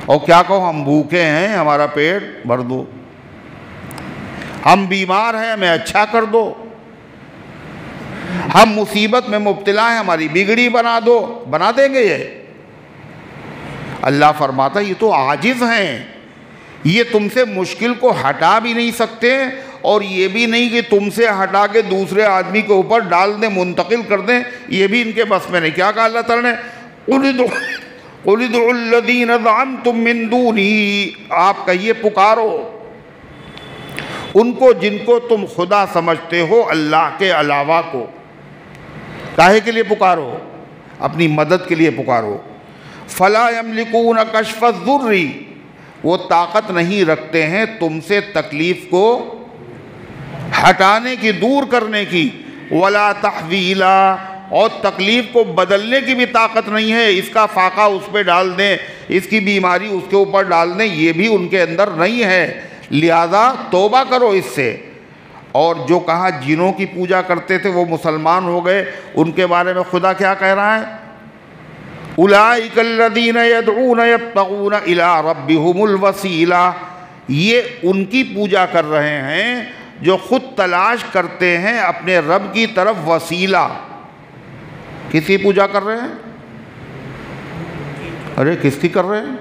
اور کیا کہو، ہم بھوکے ہیں ہمارا پیٹ بھر دو، ہم بیمار ہیں ہمیں اچھا کر دو، ہم مصیبت میں مبتلا ہیں ہماری بگڑی بنا دو، بنا دیں گے یہ؟ اللہ فرماتا یہ تو عاجز ہیں، یہ تم سے مشکل کو ہٹا بھی نہیں سکتے، اور یہ بھی نہیں کہ تم سے ہٹا کے دوسرے آدمی کے اوپر ڈال دیں، منتقل کر دیں، یہ بھی ان کے بس میں نہیں۔ کیا کہا اللہ تعالیٰ نے؟ قُلِ ادْعُوا الَّذِينَ زَعَمْتُم مِّن دُونِهِ، آپ کہیے پکارو ان کو جن کو تم خدا سمجھتے ہو اللہ کے علاوہ کو۔ کاہے کے لیے پکارو؟ اپنی مدد کے لیے پکارو۔ فَلَا يَمْلِكُونَ كَشْفَ الضُّرِّ، وہ طاقت نہیں رکھتے ہیں تم سے تکلیف کو ہٹانے کی، دور کرنے کی، وَلَا تَحْوِيلًا، اور تکلیف کو بدلنے کی بھی طاقت نہیں ہے، اس کا فاقہ اس پہ ڈال دیں، اس کی بیماری اس کے اوپر ڈال دیں، یہ بھی ان کے اندر نہیں ہے، لہذا توبہ کرو اس سے۔ اور جو کہا جنوں کی پوجا کرتے تھے وہ مسلمان ہو گئے، ان کے بارے میں خدا کیا کہہ رہا ہے؟ اولئک الذین یدعون یبتغون الی ربہم الوسیلہ، یہ ان کی پوجا کر رہے ہیں جو خود تلاش کرتے ہیں اپنے رب کی طرف وسیلہ۔ کس کی پوجا کر رہے ہیں؟ ارے کس کی کر رہے ہیں؟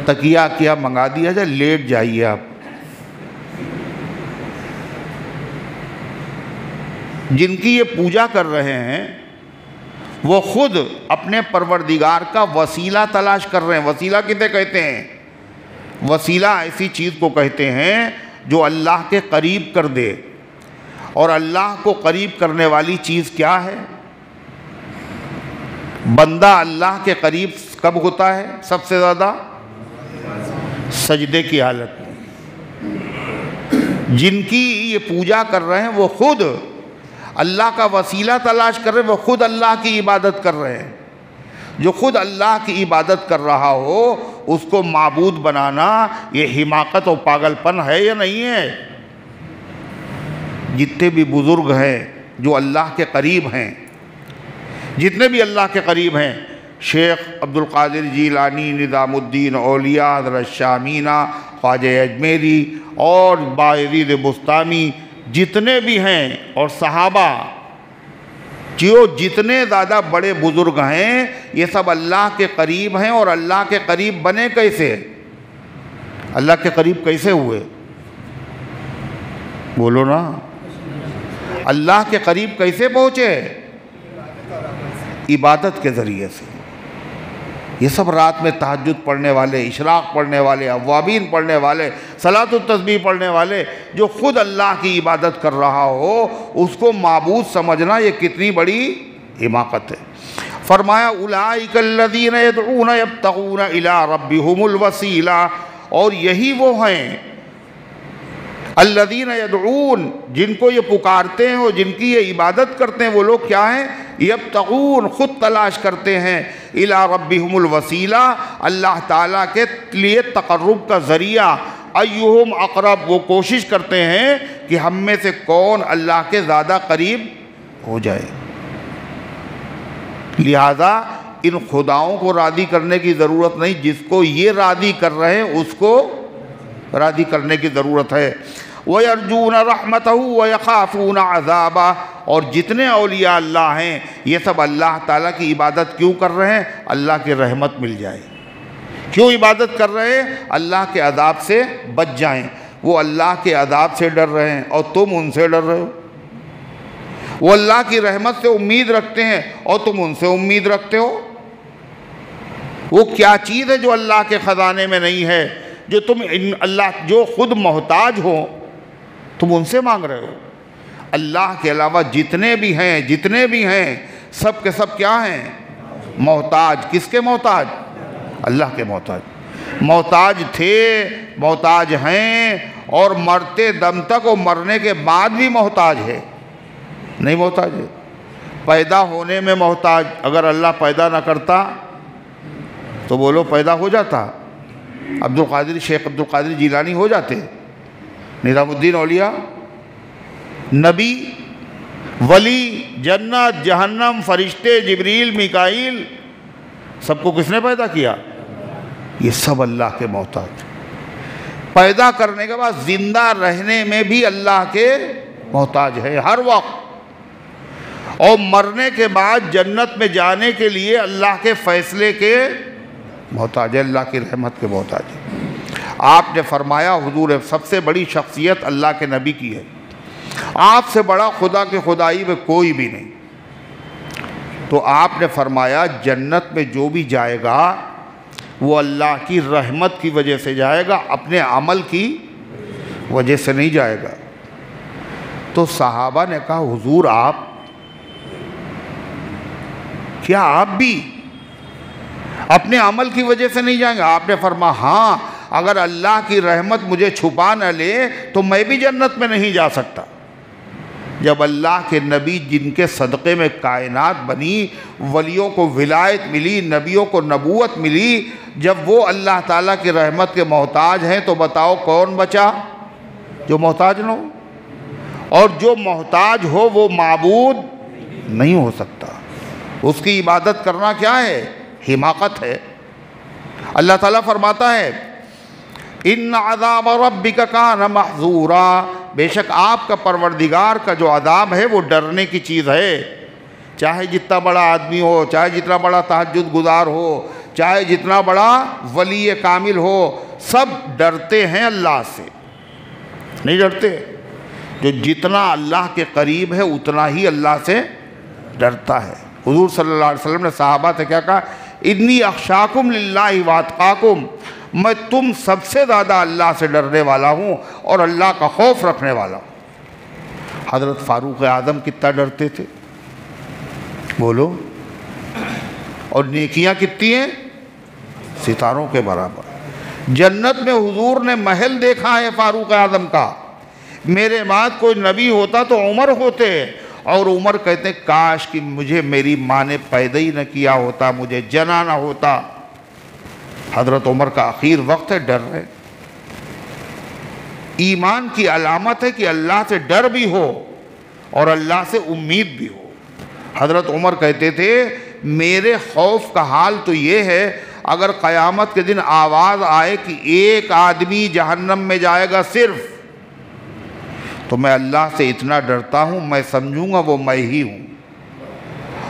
تکیہ کیا منگا دیا جائے، لیٹ جائیے آپ۔ جن کی یہ پوجا کر رہے ہیں وہ خود اپنے پروردگار کا وسیلہ تلاش کر رہے ہیں۔ وسیلہ کسے کہتے ہیں؟ وسیلہ ایسی چیز کو کہتے ہیں جو اللہ کے قریب کر دے، اور اللہ کو قریب کرنے والی چیز کیا ہے؟ بندہ اللہ کے قریب کب ہوتا ہے سب سے زیادہ؟ سجدے کی حالت میں۔ جن کی یہ پوجا کر رہے ہیں وہ خود اللہ کا وسیلہ تلاش کر رہے ہیں، وہ خود اللہ کی عبادت کر رہے ہیں۔ جو خود اللہ کی عبادت کر رہا ہو اس کو معبود بنانا یہ حماقت اور پاگل پن ہے یا نہیں ہے؟ جتنے بھی بزرگ ہیں جو اللہ کے قریب ہیں، جتنے بھی اللہ کے قریب ہیں، شیخ عبدالقادر جیلانی، نظام الدین اولیاء، حضرت شامینہ، خواجہ اجمیری اور باعزید بستامی، جتنے بھی ہیں، اور صحابہ، جو جتنے زیادہ بڑے بزرگ ہیں یہ سب اللہ کے قریب ہیں۔ اور اللہ کے قریب بنے کیسے؟ اللہ کے قریب کیسے ہوئے؟ بولو نا، اللہ کے قریب کیسے پہنچے؟ عبادت کے ذریعے سے۔ یہ سب رات میں تہجد پڑھنے والے، اشراق پڑھنے والے، اوابین پڑھنے والے، صلاۃ التسبیح پڑھنے والے، جو خود اللہ کی عبادت کر رہا ہو اس کو معبود سمجھنا یہ کتنی بڑی حماقت ہے۔ فرمایا اولئک الذین یدعون یبتغون الی ربہم الوسیلہ، اور یہی وہ ہیں الذین یدعون، جن کو یہ پکارتے ہیں اور جن کی یہ عبادت کرتے ہیں، وہ لوگ کیا ہیں؟ یبتغون، خود تلاش کرتے ہیں، الی ربہم الوسیلہ، اللہ تعالیٰ کے لیے تقرب کا ذریعہ، ایہم اقرب، وہ کوشش کرتے ہیں کہ ہم میں سے کون اللہ کے زیادہ قریب ہو جائے۔ لہذا ان خداؤں کو راضی کرنے کی ضرورت نہیں، جس کو یہ راضی کر رہے ہیں اس کو راضی کرنے کی ضرورت ہے۔ وَيَرْجُونَ رَحْمَتَهُ وَيَخَافُونَ عَذَابَهُ، اور جتنے اولیاء اللہ ہیں یہ سب اللہ تعالیٰ کی عبادت کیوں کر رہے ہیں؟ اللہ کی رحمت مل جائے۔ کیوں عبادت کر رہے ہیں؟ اللہ کے عذاب سے بچ جائیں۔ وہ اللہ کے عذاب سے ڈر رہے ہیں اور تم ان سے ڈر رہے ہو۔ وہ اللہ کی رحمت سے امید رکھتے ہیں اور تم ان سے امید رکھتے ہو۔ وہ کیا چیز ہے جو اللہ کے خزانے میں نہیں ہے، جو تم اللہ جو خود محتاج ہو تم ان سے مانگ رہے ہو؟ اللہ کے علاوہ جتنے بھی ہیں سب کے سب کیا ہیں؟ محتاج۔ کس کے محتاج؟ اللہ کے محتاج۔ محتاج تھے، محتاج ہیں، اور مرتے دم تک اور مرنے کے بعد بھی محتاج ہے۔ نہیں محتاج ہے؟ پیدا ہونے میں محتاج، اگر اللہ پیدا نہ کرتا تو بولو پیدا ہو جاتا؟ شیخ عبد القادر جیلانی ہو جاتے؟ نظام الدین اولیاء؟ نبی، ولی، جنت، جہنم، فرشتے، جبریل، میکائیل، سب کو کس نے پیدا کیا؟ یہ سب اللہ کے محتاج۔ پیدا کرنے کے بعد زندہ رہنے میں بھی اللہ کے محتاج ہے ہر وقت، اور مرنے کے بعد جنت میں جانے کے لیے اللہ کے فیصلے کے محتاج ہے، اللہ کی رحمت کے محتاج ہے۔ آپ نے فرمایا حضور سب سے بڑی شخصیت اللہ کے نبی کی ہے، آپ سے بڑا خدا کے خدائی میں کوئی بھی نہیں۔ تو آپ نے فرمایا جنت میں جو بھی جائے گا وہ اللہ کی رحمت کی وجہ سے جائے گا، اپنے عمل کی وجہ سے نہیں جائے گا۔ تو صحابہ نے کہا حضور کیا آپ بھی اپنے عمل کی وجہ سے نہیں جائیں گے؟ آپ نے فرمایا ہاں، اگر اللہ کی رحمت مجھے چھپا نہ لے تو میں بھی جنت میں نہیں جا سکتا۔ جب اللہ کے نبی جن کے صدقے میں کائنات بنی، ولیوں کو ولایت ملی، نبیوں کو نبوت ملی، جب وہ اللہ تعالیٰ کی رحمت کے محتاج ہیں تو بتاؤ کون بچا جو محتاج نہ ہو؟ اور جو محتاج ہو وہ معبود نہیں ہو سکتا۔ اس کی عبادت کرنا کیا ہے؟ حماقت ہے۔ اللہ تعالیٰ فرماتا ہے ان عذاب ربک کان محذورا، بے شک آپ کا پروردگار کا جو عذاب ہے وہ ڈرنے کی چیز ہے۔ چاہے جتنا بڑا آدمی ہو، چاہے جتنا بڑا تہجد گزار ہو، چاہے جتنا بڑا ولی کامل ہو، سب ڈرتے ہیں اللہ سے، نہیں ڈرتے؟ جو جتنا اللہ کے قریب ہے اتنا ہی اللہ سے ڈرتا ہے۔ حضور صلی اللہ علیہ وسلم نے صحابہ سے کیا کہا؟ انی اخشاکم للہ واتقاکم، میں تم سب سے زیادہ اللہ سے ڈرنے والا ہوں اور اللہ کا خوف رکھنے والا ہوں۔ حضرت فاروق اعظم کتنا ڈرتے تھے بولو؟ اور نیکیاں کتنی ہیں؟ ستاروں کے برابر۔ جنت میں حضور نے محل دیکھا ہے فاروق اعظم کا۔ میرے بعد کوئی نبی ہوتا تو عمر ہوتے، اور عمر کہتے ہیں کاش کہ مجھے میری ماں نے پیدا ہی نہ کیا ہوتا، مجھے جنا نہ ہوتا۔ حضرت عمر کا آخر وقت ہے، ڈر رہے۔ ایمان کی علامت ہے کہ اللہ سے ڈر بھی ہو اور اللہ سے امید بھی ہو۔ حضرت عمر کہتے تھے میرے خوف کا حال تو یہ ہے اگر قیامت کے دن آواز آئے کہ ایک آدمی جہنم میں جائے گا صرف، تو میں اللہ سے اتنا ڈرتا ہوں میں سمجھوں گا وہ میں ہی ہوں۔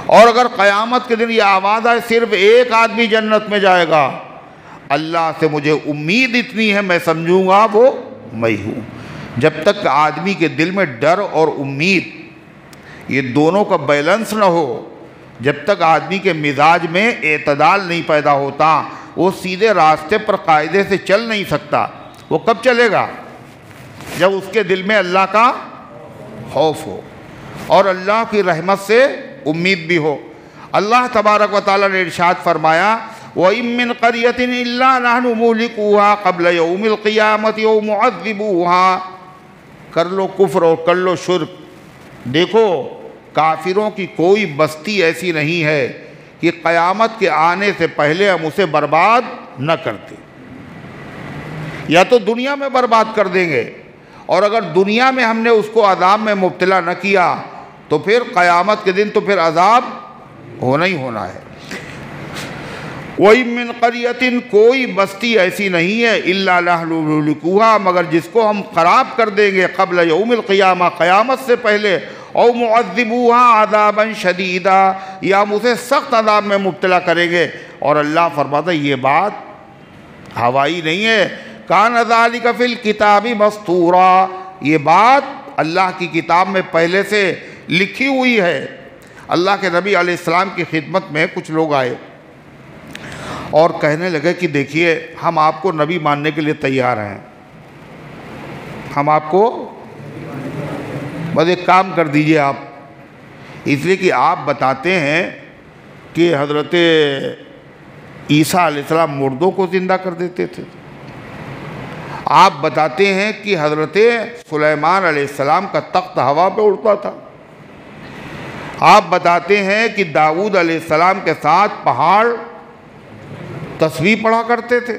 اور اگر قیامت کے دن یہ آواز آئے صرف ایک آدمی جنت میں جائے گا، اللہ سے مجھے امید اتنی ہے میں سمجھوں گا وہ میں ہوں۔ جب تک آدمی کے دل میں ڈر اور امید یہ دونوں کا بیلنس نہ ہو، جب تک آدمی کے مزاج میں اعتدال نہیں پیدا ہوتا، وہ سیدھے راستے پر قاعدے سے چل نہیں سکتا۔ وہ کب چلے گا؟ جب اس کے دل میں اللہ کا خوف ہو اور اللہ کی رحمت سے امید بھی ہو۔ اللہ تبارک و تعالیٰ نے ارشاد فرمایا وَإِن مِّن قَرْيَةٍ إِلَّا نَحْنُ مُهْلِكُوهَا قَبْلَ يَوْمِ الْقِيَامَةِ أَوْ مُعَذِّبُوهَا۔ کر لو کفر اور کر لو شرک، دیکھو کافروں کی کوئی بستی ایسی نہیں ہے کہ قیامت کے آنے سے پہلے ہم اسے برباد نہ کرتے۔ یا تو دنیا میں برباد کر دیں گے، اور اگر دنیا میں ہم نے اس کو عذاب میں مبتلا نہ کیا تو پھر قیامت کے دن تو پھر عذاب ہونا ہی ہونا ہے۔ وَإِن مِّن قَرْيَةٍ کوئی بستی ایسی نہیں ہے إِلَّا نَحْنُ مُهْلِكُوهَا مگر جس کو ہم خراب کر دیں گے قبل یوم القیامہ قیامت سے پہلے، او مُعَذِّبُوهَا عَذَابًا شَدِيدًا یا ہم اسے سخت عذاب میں مبتلا کریں گے۔ اور اللہ فرماتا ہے یہ بات ہوائی نہیں ہے، كَانَ ذَلِكَ فِي الْكِتَابِ مَسْطُورًا، یہ بات اللہ کی کتاب میں پہلے سے لکھی ہوئی ہے۔ اللہ کے نبی علیہ السلام کی خدمت میں کچھ لوگ آئے اور کہنے لگے کہ دیکھیے ہم آپ کو نبی ماننے کے لیے تیار ہیں، ہم آپ کو بس ایک کام کر دیجئے آپ، اس لیے کہ آپ بتاتے ہیں کہ حضرت عیسیٰ علیہ السلام مردوں کو زندہ کر دیتے تھے، آپ بتاتے ہیں کہ حضرت سلیمان علیہ السلام کا تخت ہوا پہ اڑتا تھا، آپ بتاتے ہیں کہ داؤد علیہ السلام کے ساتھ پہاڑ تسبیح پڑھا کرتے تھے۔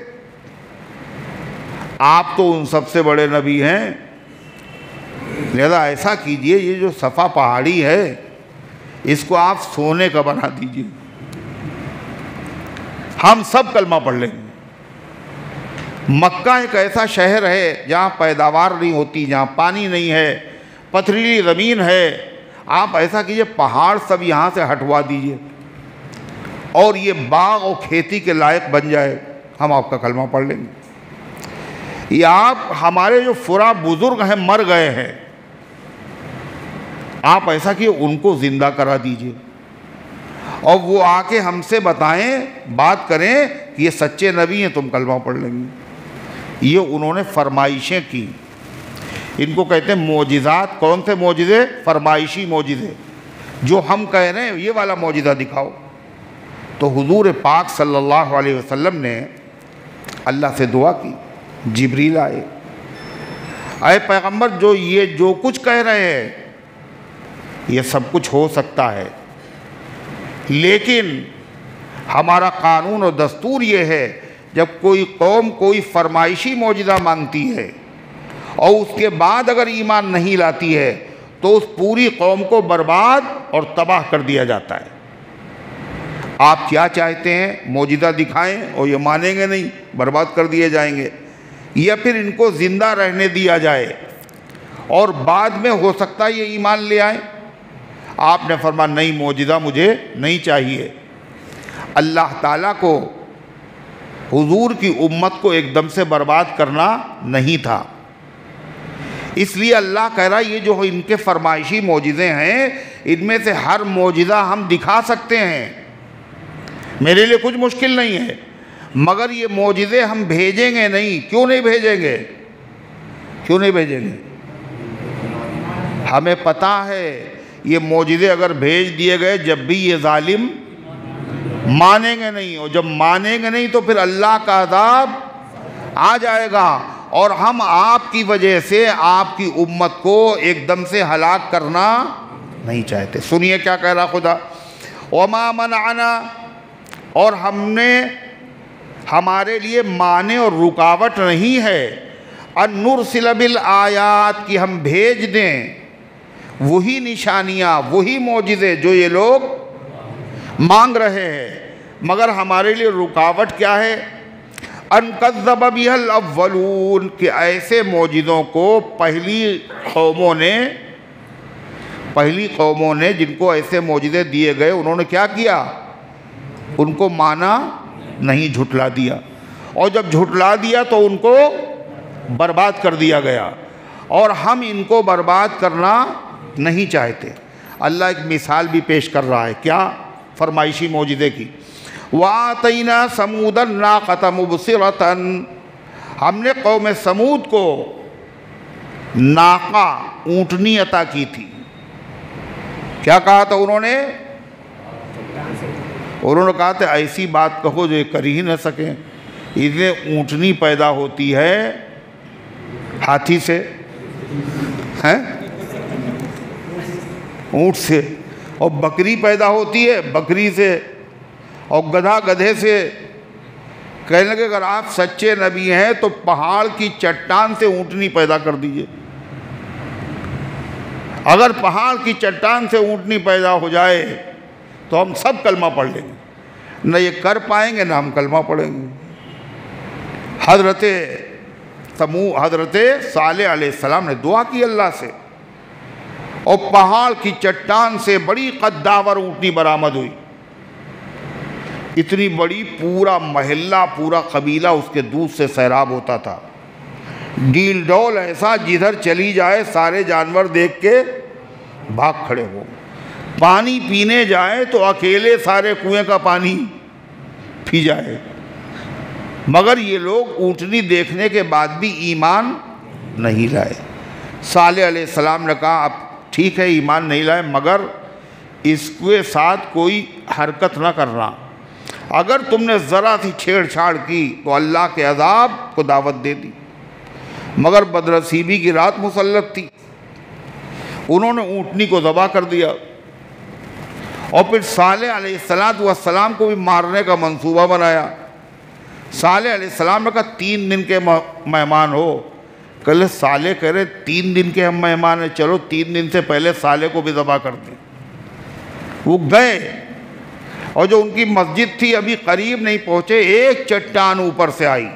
آپ تو ان سب سے بڑے نبی ہیں، لہذا ایسا کیجئے یہ جو صفا پہاڑی ہے اس کو آپ سونے کا بنا دیجئے، ہم سب کلمہ پڑھ لیں گے۔ مکہ ایک ایسا شہر ہے جہاں پیداوار نہیں ہوتی، جہاں پانی نہیں ہے، پتھریلی زمین ہے، آپ ایسا کیجئے پہاڑ سب یہاں سے ہٹوا دیجئے اور یہ باغ اور کھیتی کے لائق بن جائے، ہم آپ کا کلمہ پڑھ لیں گے۔ یہ آپ ہمارے جو فرا بزرگ ہیں مر گئے ہیں، آپ ایسا کہ ان کو زندہ کرا دیجئے اور وہ آ کے ہم سے بتائیں، بات کریں کہ یہ سچے نبی ہیں، تم کلمہ پڑھ لیں گے۔ یہ انہوں نے فرمائشیں کی، ان کو کہتے ہیں معجزات۔ کون سے معجزے؟ فرمائشی معجزے، جو ہم کہہ رہے ہیں یہ والا معجزہ دکھاؤ۔ تو حضور پاک صلی اللہ علیہ وسلم نے اللہ سے دعا کی، جبریل آئے، اے پیغمبر جو کچھ کہہ رہے ہیں یہ سب کچھ ہو سکتا ہے، لیکن ہمارا قانون اور دستور یہ ہے جب کوئی قوم کوئی فرمائشی معجزہ مانگتی ہے اور اس کے بعد اگر ایمان نہیں لاتی ہے تو اس پوری قوم کو برباد اور تباہ کر دیا جاتا ہے۔ آپ کیا چاہتے ہیں؟ معجزہ دکھائیں اور یہ مانیں گے نہیں، برباد کر دیے جائیں گے، یا پھر ان کو زندہ رہنے دیا جائے اور بعد میں ہو سکتا ہے یہ ایمان لے آئیں؟ آپ نے فرمایا نہیں، معجزہ مجھے نہیں چاہیے۔ اللہ تعالیٰ کو حضور کی امت کو ایک دم سے برباد کرنا نہیں تھا، اس لیے اللہ کہہ رہا ہے یہ جو ان کے فرمائشی معجزے ہیں ان میں سے ہر معجزہ ہم دکھا سکتے ہیں، میرے لیے کچھ مشکل نہیں ہے، مگر یہ معجزے ہم بھیجیں گے نہیں۔ کیوں نہیں بھیجیں گے؟ کیوں نہیں بھیجیں گے؟ ہمیں پتہ ہے یہ معجزے اگر بھیج دیے گئے جب بھی یہ ظالم مانیں گے نہیں، اور جب مانیں گے نہیں تو پھر اللہ کا عذاب آ جائے گا، اور ہم آپ کی وجہ سے آپ کی امت کو ایک دم سے ہلاک کرنا نہیں چاہتے۔ سنیے کیا کہہ رہا خدا، وَمَا مَنَعَنَا، اور ہم نے ہمارے لیے مانع اور رکاوٹ نہیں ہے، ان نرسل بالآیات، کی ہم بھیج دیں وہی نشانیاں وہی معجزے جو یہ لوگ مانگ رہے ہیں، مگر ہمارے لیے رکاوٹ کیا ہے؟ ان کذب بها الاولون، کہ ایسے معجزوں کو پہلی قوموں نے جن کو ایسے معجزے دیے گئے انہوں نے کیا کیا؟ ان کو مانا نہیں، جھٹلا دیا، اور جب جھٹلا دیا تو ان کو برباد کر دیا گیا، اور ہم ان کو برباد کرنا نہیں چاہتے۔ اللہ ایک مثال بھی پیش کر رہا ہے، کیا؟ فرمائشی معجزے کی، وَآتَيْنَا ثَمُودَ النَّاقَةَ مُبْصِرَةً، ہم نے قوم سمود کو ناقہ اونٹنی عطا کی تھی۔ کیا کہا تھا انہوں نے کہا تھا ایسی بات کہو جو یہ کر ہی نہ سکیں، اس لیے اونٹنی پیدا ہوتی ہے ہاتھی سے، اونٹ سے، اور بکری پیدا ہوتی ہے بکری سے، اور گدھا گدھے سے، کہنے لگے اگر آپ سچے نبی ہیں تو پہاڑ کی چٹان سے اونٹنی پیدا کر دیجئے، اگر پہاڑ کی چٹان سے اونٹنی پیدا ہو جائے تو ہم سب کلمہ پڑھ لیں گے، نہ یہ کر پائیں گے نہ ہم کلمہ پڑھیں گے۔ حضرت صالح علیہ السلام نے دعا کی اللہ سے، اور پہاڑ کی چٹان سے بڑی قداور اونٹنی برآمد ہوئی، اتنی بڑی پورا محلہ پورا قبیلہ اس کے دودھ سے سیراب ہوتا تھا، ڈیل ڈول ایسا جدھر چلی جائے سارے جانور دیکھ کے بھاگ کھڑے ہو، پانی پینے جائے تو اکیلے سارے کنویں کا پانی پی جائے، مگر یہ لوگ اونٹنی دیکھنے کے بعد بھی ایمان نہیں لائے۔ صالح علیہ السلام نے کہا اب ٹھیک ہے ایمان نہیں لائے، مگر اس کے ساتھ کوئی حرکت نہ کرنا، اگر تم نے ذرا سی چھیڑ چھاڑ کی تو اللہ کے عذاب کو دعوت دے دی۔ مگر بدنصیبی کی رات مسلط تھی، انہوں نے اونٹنی کو ذبح کر دیا، اور پھر صالح علیہ السلام کو بھی مارنے کا منصوبہ بنایا۔ صالح علیہ السلام نے کہا 3 دن کے مہمان ہو، کل صالح کہہ رہے 3 دن کے ہم مہمان ہیں، چلو 3 دن سے پہلے صالح کو بھی ذبح کر دیں۔ وہ گئے، اور جو ان کی مسجد تھی ابھی قریب نہیں پہنچے، ایک چٹان اوپر سے آئی،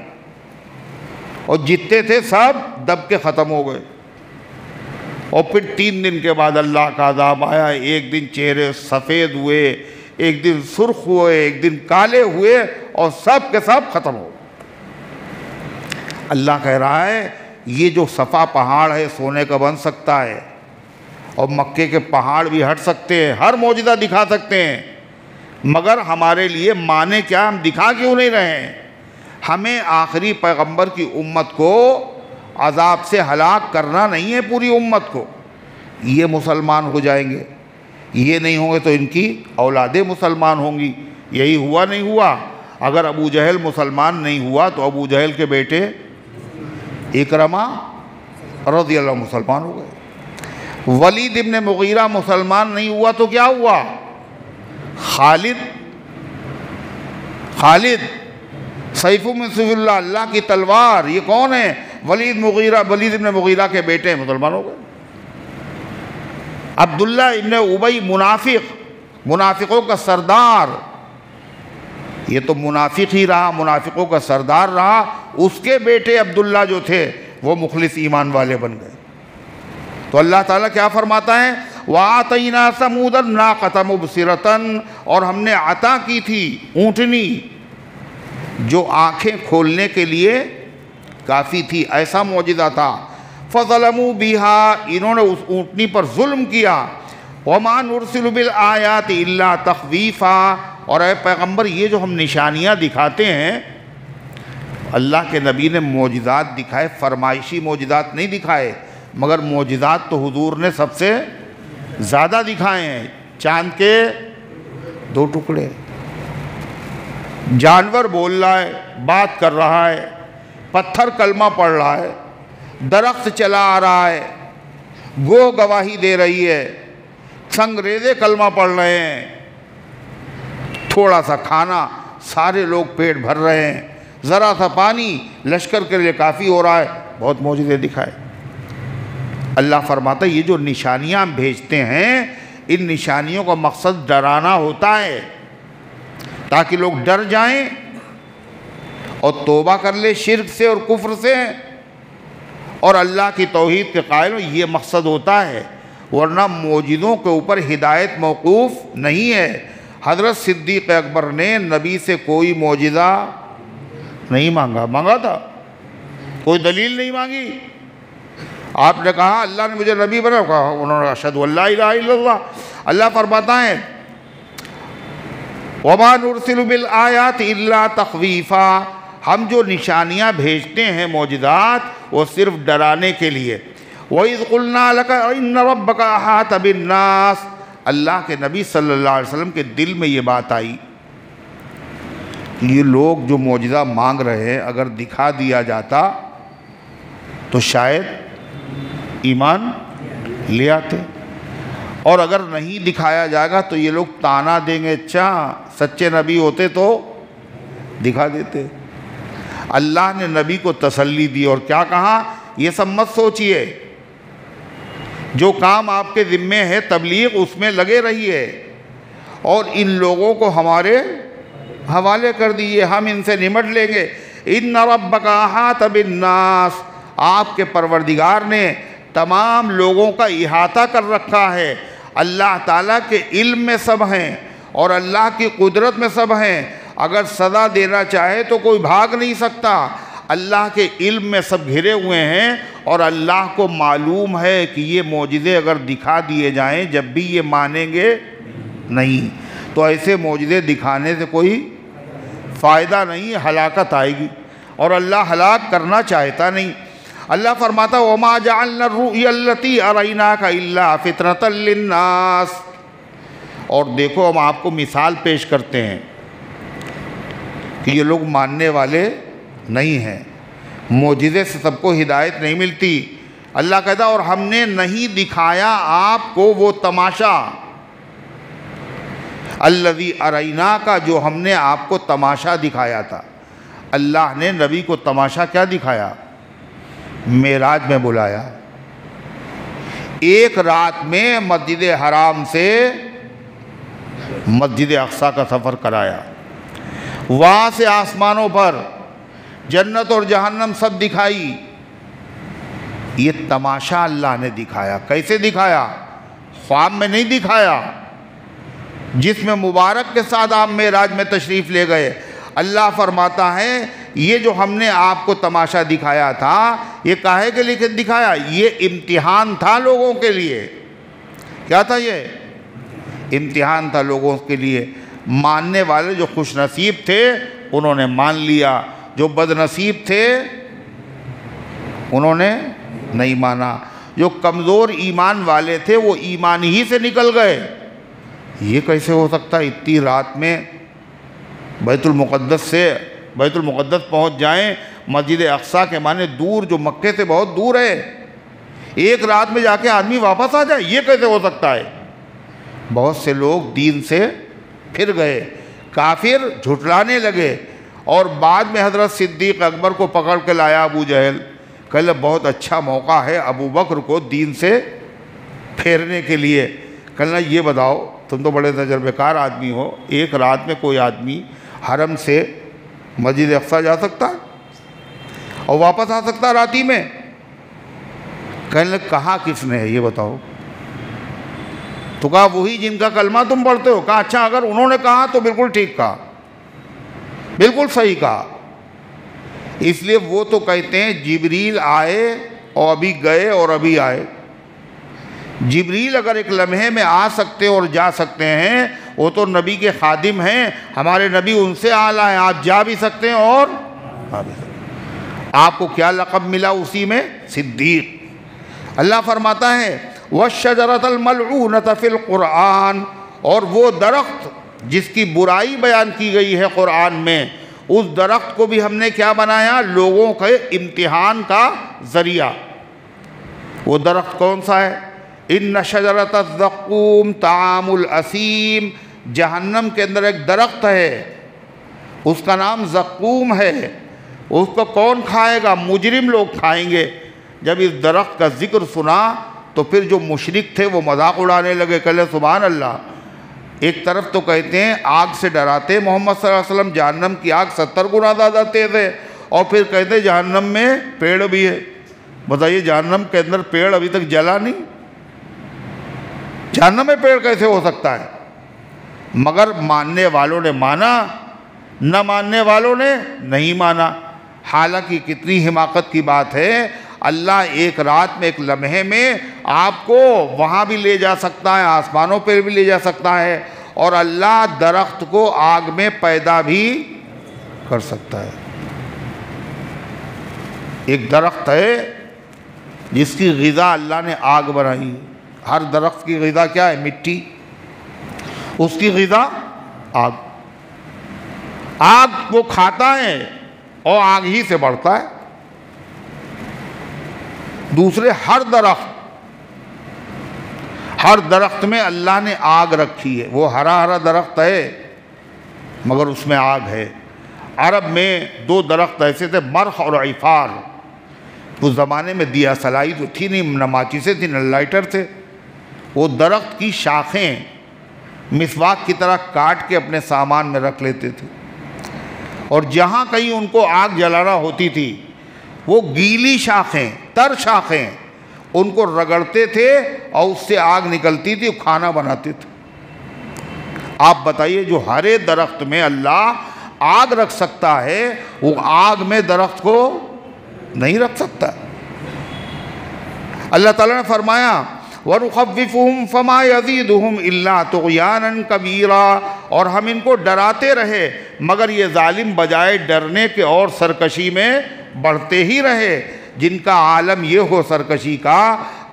اور جتنے تھے سب دب کے ختم ہو گئے۔ اور پھر 3 دن کے بعد اللہ کا عذاب آیا، ایک دن چہرے سفید ہوئے، ایک دن سرخ ہوئے، ایک دن کالے ہوئے، اور سب کے سب ختم ہو۔ اللہ کہہ رہا ہے یہ جو صفا پہاڑ ہے سونے کا بن سکتا ہے، اور مکے کے پہاڑ بھی ہٹ سکتے ہیں، ہر معجزہ دکھا سکتے ہیں، مگر ہمارے لیے مانے کیا، ہم دکھا کیوں نہیں رہے ہیں؟ ہمیں آخری پیغمبر کی امت کو عذاب سے ہلاک کرنا نہیں ہے، پوری امت کو۔ یہ مسلمان ہو جائیں گے، یہ نہیں ہوں گے تو ان کی اولادیں مسلمان ہوں گی۔ یہی ہوا نہیں ہوا؟ اگر ابو جہل مسلمان نہیں ہوا تو ابو جہل کے بیٹے اکرمہ رضی اللہ مسلمان ہو گئے۔ ولید ابن مغیرہ مسلمان نہیں ہوا تو کیا ہوا؟ خالد سیف من سیف اللہ، اللہ کی تلوار، یہ کون ہے؟ ولید ابن مغیرہ کے بیٹے مسلمان ہو گئے۔ عبداللہ ابن ابی منافقوں کا سردار، یہ تو منافق ہی رہا، منافقوں کا سردار رہا، اس کے بیٹے عبداللہ جو تھے وہ مخلص ایمان والے بن گئے۔ تو اللہ تعالیٰ کیا فرماتا ہے؟ وَآتَيْنَا ثَمُودَ النَّاقَةَ مُبْصِرَةً، اور ہم نے عطا کی تھی اونٹنی جو آنکھیں کھولنے کے لیے کافی تھی، ایسا معجزہ تھا۔ فَظَلَمُوا بِهَا، انہوں نے اس اونٹنی پر ظلم کیا۔ وَمَا نُرْسِلُ بِالْآيَاتِ إِلَّا تَخْوِيفًا، اور اے پیغمبر یہ جو ہم نشانیاں دکھاتے ہیں، اللہ کے نبی نے معجزات دکھائے، فرمائشی معجزات نہیں دکھائے، مگر معجزات تو حضور نے سب سے زیادہ دکھائے ہیں۔ چاند کے 2 ٹکڑے، جانور بول رہا ہے، بات کر رہا ہے، پتھر کلمہ پڑھ رہا ہے، درخت چلا آ رہا ہے، گو گواہی دے رہی ہے، سنگریزے کلمہ پڑھ رہے ہیں، تھوڑا سا کھانا سارے لوگ پیٹ بھر رہے ہیں، ذرا سا پانی لشکر کے لیے کافی ہو رہا ہے، بہت معجزے دکھائے۔ اللہ فرماتا ہے یہ جو نشانیاں ہم بھیجتے ہیں، ان نشانیوں کا مقصد ڈرانا ہوتا ہے، تاکہ لوگ ڈر جائیں اور توبہ کر لے شرک سے اور کفر سے، اور اللہ کی توحید کے قائل ہو، یہ مقصد ہوتا ہے۔ ورنہ معجزوں کے اوپر ہدایت موقوف نہیں ہے۔ حضرت صدیق اکبر نے نبی سے کوئی معجزہ نہیں مانگا تھا، کوئی دلیل نہیں مانگی۔ آپ نے کہا اللہ نے مجھے نبی بنا، کہا انہوں نے اشہد ان لا الہ الا اللہ۔ اللہ فرماتا ہے وَمَا نُرْسِلُ بِالْآيَاتِ إِلَّا تَخْوِيفًا، ہم جو نشانیاں بھیجتے ہیں معجزات، وہ صرف ڈرانے کے لیے۔ وَإِذْ قُلْنَا لَكَ إِنَّ رَبَّكَ أَحَاطَ بِالنَّاسِ، اللہ کے نبی صلی اللہ علیہ وسلم کے دل میں یہ بات آئی، یہ لوگ جو معجزہ مانگ رہے ہیں اگر دکھا دیا جاتا تو شاید ایمان لے آتے، اور اگر نہیں دکھایا جائے گا تو یہ لوگ تانا دیں گے، اچھا سچے نبی ہوتے تو دکھا دیتے۔ اللہ نے نبی کو تسلی دی اور کیا کہا؟ یہ سب مت سوچئے، جو کام آپ کے ذمے ہے تبلیغ، اس میں لگے رہیے، اور ان لوگوں کو ہمارے حوالے کر دیجئے، ہم ان سے نمٹ لیں گے۔ ان ربک احاط بالناس، آپ کے پروردگار نے تمام لوگوں کا احاطہ کر رکھا ہے۔ اللہ تعالیٰ کے علم میں سب ہیں اور اللہ کی قدرت میں سب ہیں، اگر سزا دینا چاہے تو کوئی بھاگ نہیں سکتا۔ اللہ کے علم میں سب گھرے ہوئے ہیں اور اللہ کو معلوم ہے کہ یہ معجزے اگر دکھا دیے جائیں جب بھی یہ مانیں گے نہیں، تو ایسے معجزے دکھانے سے کوئی فائدہ نہیں، ہلاکت آئے گی، اور اللہ ہلاک کرنا چاہتا نہیں۔ اللہ فرماتا وَمَا جَعَلْنَا الرُّؤْيَا الَّتِي أَرَيْنَاكَ إِلَّا فِطْرَةً لِلنَّاسِ، اور دیکھو ہم آپ کو مثال پیش کرتے ہیں کہ یہ لوگ ماننے والے نہیں ہیں، معجزے سے سب کو ہدایت نہیں ملتی۔ اللہ کہتا اور ہم نے نہیں دکھایا آپ کو وہ تماشا، الذی اریناک، جو ہم نے آپ کو تماشا دکھایا تھا۔ اللہ نے نبی کو تماشا کیا دکھایا؟ معراج میں بلایا، ایک رات میں مسجد حرام سے مسجد اقصیٰ کا سفر کرایا، وہاں سے آسمانوں پر جنت اور جہنم سب دکھائی۔ یہ تماشا اللہ نے دکھایا۔ کیسے دکھایا؟ خواب میں نہیں دکھایا، جسم مبارک کے ساتھ آپ معراج میں تشریف لے گئے۔ اللہ فرماتا ہے یہ جو ہم نے آپ کو تماشا دکھایا تھا، یہ کاہے کے لیے دکھایا؟ یہ امتحان تھا لوگوں کے لیے۔ کیا تھا یہ؟ امتحان تھا لوگوں کے لیے۔ ماننے والے جو خوش نصیب تھے انہوں نے مان لیا، جو بد نصیب تھے انہوں نے نہیں مانا، جو کمزور ایمان والے تھے وہ ایمان ہی سے نکل گئے۔ یہ کیسے ہو سکتا ہے؟ اتنی رات میں بیت المقدس پہنچ جائیں، مسجد اقصیٰ کے معنی دور، جو مکے سے بہت دور ہے، ایک رات میں جا کے آدمی واپس آ جائے، یہ کیسے ہو سکتا ہے؟ بہت سے لوگ دین سے پھر گئے، کافر جھٹلانے لگے، اور بعد میں حضرت صدیق اکبر کو پکڑ کے لایا ابو جہل، کہا بہت اچھا موقع ہے ابو بکر کو دین سے پھیرنے کے لیے۔ کہنا یہ بتاؤ تم تو بڑے تجربے کار آدمی ہو، ایک رات میں کوئی آدمی حرم سے مسجد اقصیٰ جا سکتا ہے اور واپس آ سکتا راتی میں؟ کہنے کہا کس نے ہے یہ بتاؤ؟ تو کہا وہی جن کا کلمہ تم پڑھتے ہو۔ کہا اچھا اگر انہوں نے کہا تو بالکل ٹھیک کہا، بالکل صحیح کہا۔ اس لیے وہ تو کہتے ہیں جبریل آئے اور ابھی گئے اور ابھی آئے۔ جبریل اگر ایک لمحے میں آ سکتے اور جا سکتے ہیں، وہ تو نبی کے خادم ہیں، ہمارے نبی ان سے اعلیٰ ہیں، آپ جا بھی سکتے ہیں اور آ بھی سکتے ہیں۔ آپ کو کیا لقب ملا اسی میں؟ صدیق۔ اللہ فرماتا ہے وَالشَّجَرَةَ الْمَلْعُونَةَ فِي الْقُرْآنِ، اور وہ درخت جس کی برائی بیان کی گئی ہے قرآن میں، اس درخت کو بھی ہم نے کیا بنایا؟ لوگوں کے امتحان کا ذریعہ۔ وہ درخت کون سا ہے؟ ان شجرۃ الزقوم طعام الاسیم، جہنم کے اندر ایک درخت ہے، اس کا نام زقوم ہے، اس کو کون کھائے گا؟ مجرم لوگ کھائیں گے۔ جب اس درخت کا ذکر سنا تو پھر جو مشرک تھے وہ مذاق اڑانے لگے، کہے سبحان اللہ۔ ایک طرف تو کہتے ہیں آگ سے ڈراتے محمد صلی اللہ علیہ وسلم، جہنم کی آگ 70 گنا زیادہ تیز ہے، اور پھر کہتے جہنم میں پیڑ بھی ہے۔ بتائیے جہنم کے اندر پیڑ ابھی تک جلا نہیں، جہنم میں پیڑ کیسے ہو سکتا ہے؟ مگر ماننے والوں نے مانا، نہ ماننے والوں نے نہیں مانا۔ حالانکہ کتنی حماقت کی بات ہے، اللہ ایک رات میں، ایک لمحے میں آپ کو وہاں بھی لے جا سکتا ہے، آسمانوں پر بھی لے جا سکتا ہے، اور اللہ درخت کو آگ میں پیدا بھی کر سکتا ہے۔ ایک درخت ہے جس کی غذا اللہ نے آگ بنائی۔ ہر درخت کی غذا کیا ہے؟ مٹی، اس کی غذا آگ۔ آگ وہ کھاتا ہے اور آگ ہی سے بڑھتا ہے۔ دوسرے ہر درخت میں اللہ نے آگ رکھی ہے، وہ ہرا ہرا درخت ہے مگر اس میں آگ ہے۔ عرب میں دو درخت ایسے تھے، مرخ اور عفار. اس زمانے میں دیا سلائی تو تھی نہیں، نہ ماچسیں تھیں نہ لائٹر تھے. وہ درخت کی شاخیں مسواک کی طرح کاٹ کے اپنے سامان میں رکھ لیتے تھے، اور جہاں کہیں ان کو آگ جلانا ہوتی تھی وہ گیلی شاخیں، تر شاخیں، ان کو رگڑتے تھے اور اس سے آگ نکلتی تھی، کھانا بناتے تھے. آپ بتائیے جو ہرے درخت میں اللہ آگ رکھ سکتا ہے وہ آگ میں درخت کو نہیں رکھ سکتا. اللہ تعالیٰ نے فرمایا وَنُخَوِّفُهُمْ فَمَا يَزِيدُهُمْ إِلَّا طُغْيَانًا كَبِيرًا، اور ہم ان کو ڈراتے رہے مگر یہ ظالم بجائے ڈرنے کے اور سرکشی میں بڑھتے ہی رہے. جن کا عالم یہ ہو سرکشی کا،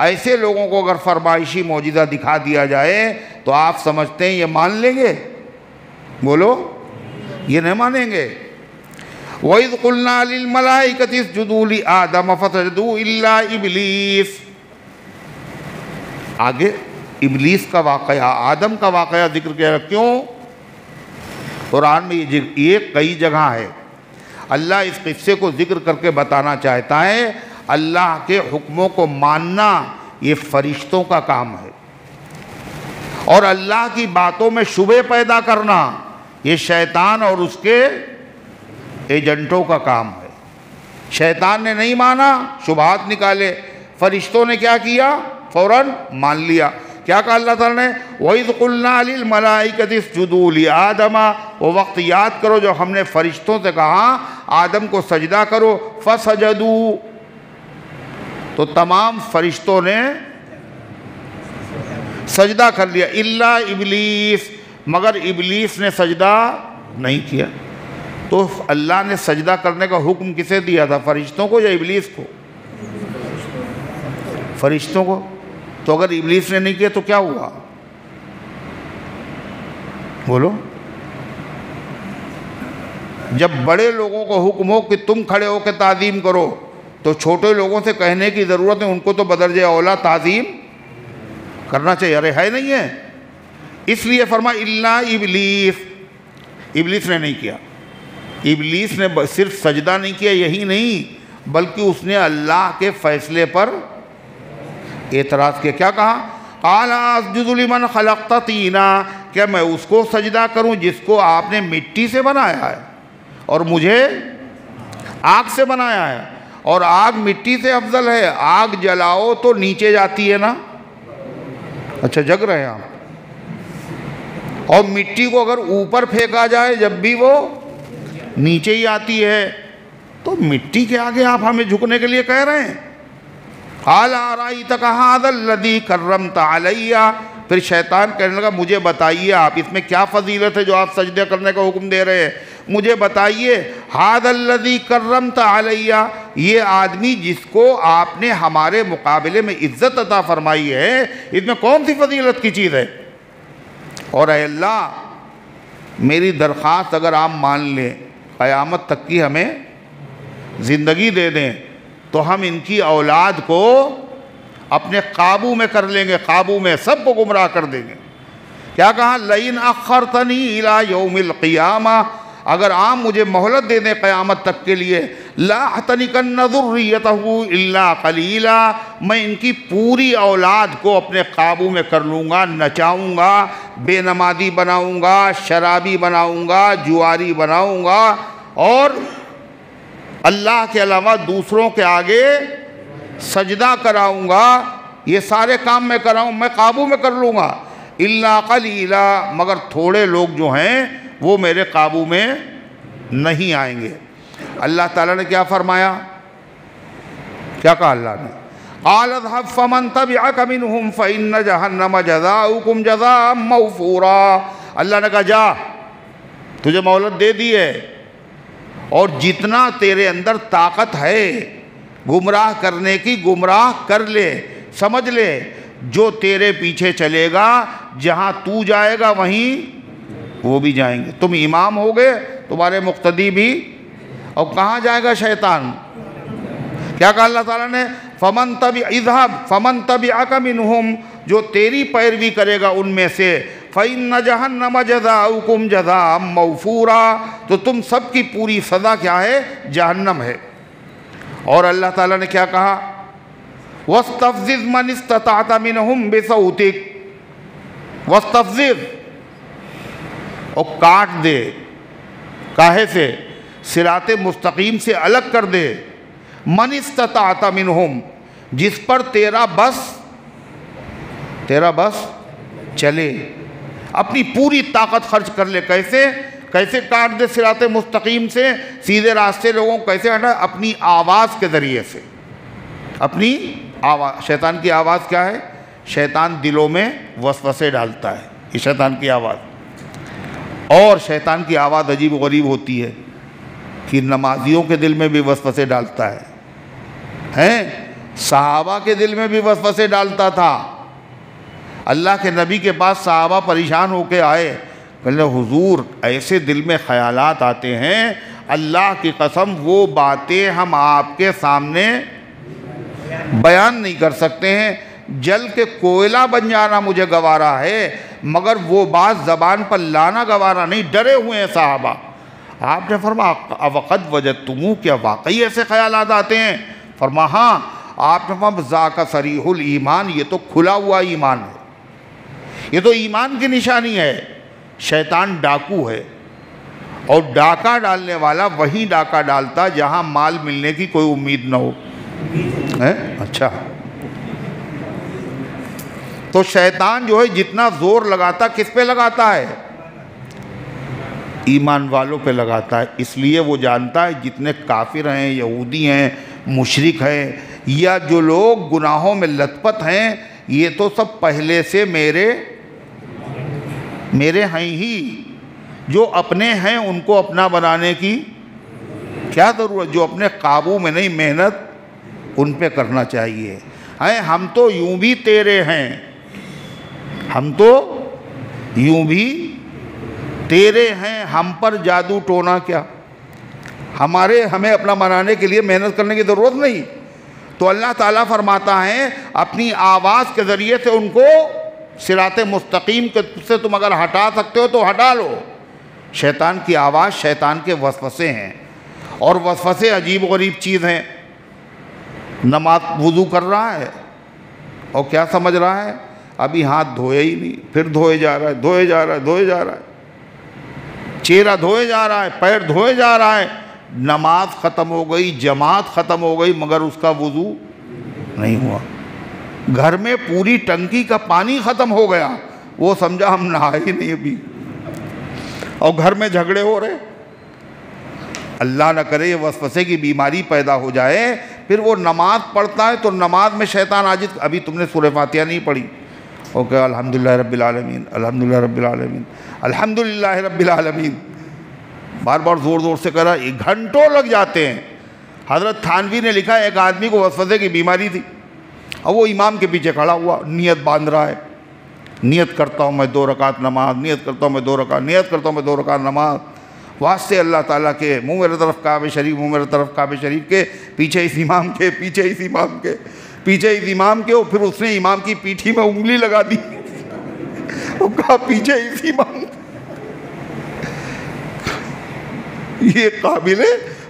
ایسے لوگوں کو اگر فرمائشی معجزہ دکھا دیا جائے تو آپ سمجھتے ہیں یہ مان لیں گے؟ بولو، یہ نہیں مانیں گے. وَإِذْ قُلْنَا لِلْمَلَائِكَةِ اسْجُدُوا لِآدَمَ فَسَجَدُوا إِلَّا إِبْلِيسَ. آگے ابلیس کا واقعہ، آدم کا واقعہ ذکر کیا. کیوں؟ قرآن میں یہ کئی جگہ ہے. اللہ اس قصے کو ذکر کر کے بتانا چاہتا ہے اللہ کے حکموں کو ماننا یہ فرشتوں کا کام ہے، اور اللہ کی باتوں میں شبہ پیدا کرنا یہ شیطان اور اس کے ایجنٹوں کا کام ہے. شیطان نے نہیں مانا، شبہات نکالے، فرشتوں نے کیا کیا؟ فوراً مان لیا. کیا کہا اللہ تعالیٰ نے؟ وَإِذْ قُلْنَا لِلْمَلَائِكَةِ اسْجُدُوا لِآدَمَ. وہ وقت یاد کرو جو ہم نے فرشتوں سے کہا آدم کو سجدہ کرو. فَسَجَدُوا، تو تمام فرشتوں نے سجدہ کر لیا. إِلَّا إِبْلِيسَ، مگر ابلیس نے سجدہ نہیں کیا. تو اللہ نے سجدہ کرنے کا حکم کسے دیا تھا؟ فرشتوں کو یا ابلیس کو؟ فرشتوں کو. تو اگر ابلیس نے نہیں کیا تو کیا ہوا؟ بولو. جب بڑے لوگوں کو حکم ہو کہ تم کھڑے ہو کے تعظیم کرو تو چھوٹے لوگوں سے کہنے کی ضرورت ہے، ان کو تو بدرجہ اولا تعظیم کرنا چاہیے. ارے ہے نہیں ہے؟ اس لیے فرمایا الا ابلیس. ابلیس نے نہیں کیا. ابلیس نے صرف سجدہ نہیں کیا یہی نہیں بلکہ اس نے اللہ کے فیصلے پر اعتراض کیا. کیا کہا؟ قال اسجد لمن خلقت طینا، کیا میں اس کو سجدہ کروں جس کو آپ نے مٹی سے بنایا ہے اور مجھے آگ سے بنایا ہے؟ اور آگ مٹی سے افضل ہے. آگ جلاؤ تو نیچے جاتی ہے نا. اچھا جگ رہے ہیں آپ. اور مٹی کو اگر اوپر پھینکا جائے جب بھی وہ نیچے ہی آتی ہے. تو مٹی کے آگے آپ ہمیں جھکنے کے لیے کہہ رہے ہیں. قال ارأیتک ھذا الذی کرمت علی. پھر شیطان کہنے لگا مجھے بتائیے آپ اس میں کیا فضیلت ہے جو آپ سجدے کرنے کا حکم دے رہے ہیں. مجھے بتائیے ھذا الذی کرمت علی، یہ آدمی جس کو آپ نے ہمارے مقابلے میں عزت عطا فرمائی ہے اس میں کون سی فضیلت کی چیز ہے؟ اور اے اللہ میری درخواست اگر آپ مان لیں قیامت تک کی ہمیں زندگی دے دیں تو ہم ان کی اولاد کو اپنے قابو میں کر لیں گے، قابو میں سب کو گمراہ کر دیں گے. کیا کہا؟ لئن اخرتنی الی یوم القیامہ، اگر آپ مجھے مہلت دے دیں قیامت تک کے لیے، لاحتنکن ذریتہ الا قلیلا، میں ان کی پوری اولاد کو اپنے قابو میں کر لوں گا، نچاؤں گا، بے نمازی بناؤں گا، شرابی بناؤں گا، جواری بناؤں گا، اور اللہ کے علاوہ دوسروں کے آگے سجدہ کراؤں گا. یہ سارے کام میں کراؤں، میں قابو میں کر لوں گا. الا قلیلا، مگر تھوڑے لوگ جو ہیں وہ میرے قابو میں نہیں آئیں گے. اللہ تعالیٰ نے کیا فرمایا؟ کیا کہا اللہ نے؟ قال اذهب فمن تبعك منهم فإن جهنم جزاؤكم جزاء موفورا. اللہ نے کہا جا، تجھے مہلت دے دی ہے، اور جتنا تیرے اندر طاقت ہے گمراہ کرنے کی گمراہ کر لے. سمجھ لے جو تیرے پیچھے چلے گا جہاں تو جائے گا وہیں وہ بھی جائیں گے. تم امام ہو گئے، تمہارے مقتدی بھی، اور کہاں جائے گا شیطان؟ کیا کہا اللہ تعالیٰ نے؟ اذهب فمن تبعك منهم، جو تیری پیروی کرے گا ان میں سے، فَإِنَّ جَهَنَّمَ جَزَاؤُكُمْ جَزَاءً مَوْفُورًا، تو تم سب کی پوری سزا کیا ہے؟ جہنم ہے۔ اور اللہ تعالیٰ نے کیا کہا؟ وَاسْتَفْزِزْ مَنِ اسْتَطَعْتَ مِنْهُمْ بِصَوْتِكَ، وَاسْتَفْزِزْ، اور کاٹ دے، کاہے سے؟ صراط مستقیم سے الگ کر دے، من استطاعت منہم، جس پر تیرا بس چلے، اپنی پوری طاقت خرچ کر لے۔ کیسے کاٹ دے صراط مستقیم سے، سیدھے راستے لوگوں کو کیسے ہٹا؟ اپنی آواز کے ذریعے سے، اپنی آواز۔ شیطان کی آواز کیا ہے؟ شیطان دلوں میں وسوسے ڈالتا ہے، یہ شیطان کی آواز۔ اور شیطان کی آواز عجیب و غریب ہوتی ہے کہ نمازیوں کے دل میں بھی وسوسے ڈالتا ہے، صحابہ کے دل میں بھی وسوسے ڈالتا تھا۔ اللہ کے نبی کے پاس صحابہ پریشان ہو کے آئے، کہنے حضور ایسے دل میں خیالات آتے ہیں، اللہ کی قسم وہ باتیں ہم آپ کے سامنے بیان نہیں کر سکتے ہیں، جل کے کوئلہ بن جانا مجھے گوارا ہے، مگر وہ بات زبان پر لانا گوارا نہیں۔ ڈرے ہوئے ہیں صحابہ۔ آپ نے فرمایا وَقَدْ وَجَدْتُمُوهُ، کیا واقعی ایسے خیالات آتے ہیں؟ فرمایا ہاں۔ آپ نے فرمایا ذَاكَ صَرِيحُ الْإِيمَانِ، یہ تو کھلا ہوا ایمان ہے، یہ تو ایمان کی نشانی ہے۔ شیطان ڈاکو ہے، اور ڈاکہ ڈالنے والا وہی ڈاکہ ڈالتا جہاں مال ملنے کی کوئی امید نہ ہو۔ اچھا، تو شیطان جو ہے جتنا زور لگاتا کس پہ لگاتا ہے؟ ایمان والوں پہ لگاتا ہے۔ اس لیے وہ جانتا ہے جتنے کافر ہیں، یہودی ہیں، مشرک ہیں، یا جو لوگ گناہوں میں لت پت ہیں، یہ تو سب پہلے سے میرے ہیں ہی۔ جو اپنے ہیں ان کو اپنا بنانے کی کیا ضرورت؟ جو اپنے قابو میں نہیں، محنت ان پہ کرنا چاہیے۔ ہم تو یوں بھی تیرے ہیں، ہم تو یوں بھی تیرے ہیں، ہم پر جادو ٹونا کیا؟ ہمیں اپنا منانے کے لیے محنت کرنے کی ضرورت نہیں۔ تو اللہ تعالیٰ فرماتا ہے اپنی آواز کے ذریعے سے ان کو صراط مستقیم سے تم اگر ہٹا سکتے ہو تو ہٹا لو۔ شیطان کی آواز شیطان کے وسوسے ہیں، اور وسوسے عجیب و غریب چیز ہیں۔ نماز وضو کر رہا ہے اور کیا سمجھ رہا ہے؟ ابھی ہاتھ دھوئے ہی نہیں، پھر دھوئے جا رہا ہے، چہرہ دھوئے جا رہا ہے، پیر دھوئے جا رہا ہے۔ نماز ختم ہو گئی، جماعت ختم ہو گئی، مگر اس کا وضو نہیں ہوا۔ گھر میں پوری ٹنکی کا پانی ختم ہو گیا، وہ سمجھا ہم نہائے ہی نہیں ابھی، اور گھر میں جھگڑے ہو رہے۔ اللہ نہ کرے یہ وسوسے کی بیماری پیدا ہو جائے، پھر وہ نماز پڑھتا ہے تو نماز میں شیطان عاجز، ابھی تم نے سورہ فاتحہ نہیں پڑھی، اوکے الحمدللہ رب العالمین، الحمدللہ رب العالمین، الحمدللہ رب العالمین، بار بار زور سے کرا، گھنٹوں لگ جاتے ہیں۔ حضرت تھانوی نے لکھا ایک آدمی کو وسوسے کی بیماری تھی، اور وہ امام کے پیچھے کھڑا ہوا، نیت باندھ رہا ہے، نیت کرتا ہوں میں 2 رکعت نماز، نیت کرتا ہوں میں 2 رکعت، نیت کرتا ہوں میں 2 رکعت نماز، واسطے اللہ تعالیٰ کے، منہ میرے طرف کعبہ شریف، منہ میرے طرف کعبہ شریف کے، پیچھے اس امام کے، پیچھے اس امام کے، پیچھے اس امام کے، اور پھر اس نے امام کی پیٹھی میں انگلی لگا دی، وہ کہا پیچھے اس امام۔ یہ قابل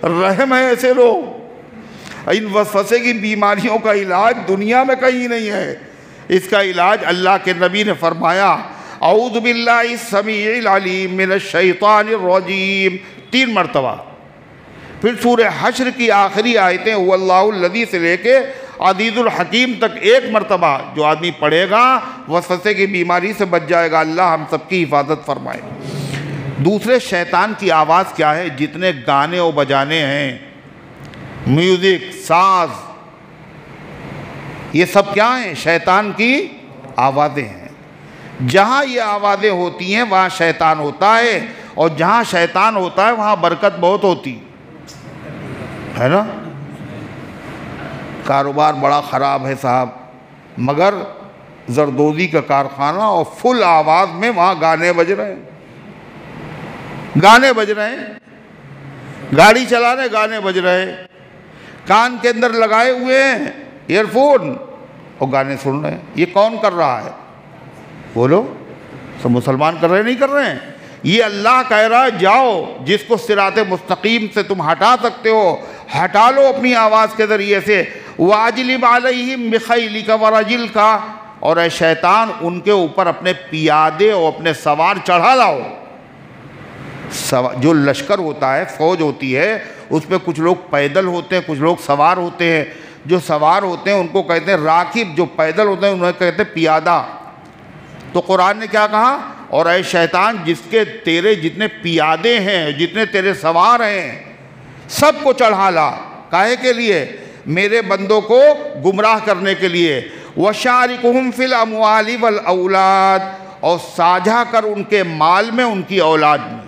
رحم ہے ایسے لوگ۔ ان وسوسے کی بیماریوں کا علاج دنیا میں کہیں نہیں ہے، اس کا علاج اللہ کے نبی نے فرمایا اعوذ باللہ السمیع العلیم من الشیطان الرجیم 3 مرتبہ۔ پھر سورہ حشر کی آخری آیتیں هو اللہ الذی سے لے کے عزیز الحکیم تک 1 مرتبہ جو آدمی پڑھے گا وسوسے کی بیماری سے بچ جائے گا۔ اللہ ہم سب کی حفاظت فرمائے۔ دوسرے شیطان کی آواز کیا ہے؟ جتنے گانے و بجانے ہیں، میوزک، ساز، یہ سب کیا ہیں؟ شیطان کی آوازیں ہیں۔ جہاں یہ آوازیں ہوتی ہیں وہاں شیطان ہوتا ہے، اور جہاں شیطان ہوتا ہے وہاں برکت بہت ہوتی ہے نا۔ کاروبار بڑا خراب ہے صاحب، مگر زردوزی کا کارخانہ، اور فل آواز میں وہاں گانے بج رہے ہیں، گاڑی چلا رہے گانے بج رہے، کان کے اندر لگائے ہوئے ہیں ایئر فون اور گانے سن رہے ہیں۔ یہ کون کر رہا ہے؟ بولو، سب مسلمان کر رہے نہیں کر رہے ہیں؟ یہ اللہ کہہ رہا ہے جاؤ جس کو صراط مستقیم سے تم ہٹا سکتے ہو ہٹا لو اپنی آواز کے ذریعے سے۔ وَأَجْلِبْ عَلَيْهِمْ بِخَيْلِكَ وَرَجِلِكَ، اور اے شیطان ان کے اوپر اپنے پیادے اور اپنے سوار چڑھا لاؤ۔ جو لشکر ہوتا ہے، فوج ہوتی ہے، اس میں کچھ لوگ پیدل ہوتے ہیں، کچھ لوگ سوار ہوتے ہیں۔ جو سوار ہوتے ہیں ان کو کہتے ہیں راکب، جو پیدل ہوتے ہیں انہیں کہتے ہیں پیادہ۔ تو قرآن نے کیا کہا؟ اور اے شیطان جس کے تیرے جتنے پیادے ہیں، جتنے تیرے سوار ہیں، سب کو چڑھا لا۔ کاہے کے لیے؟ میرے بندوں کو گمراہ کرنے کے لیے۔ وَشَارِكُهُمْ فِي الْأَمْوَالِ وَالْأَوْلَادِ، اور ساجھا کر ان کے مال میں، ان کی اولاد میں۔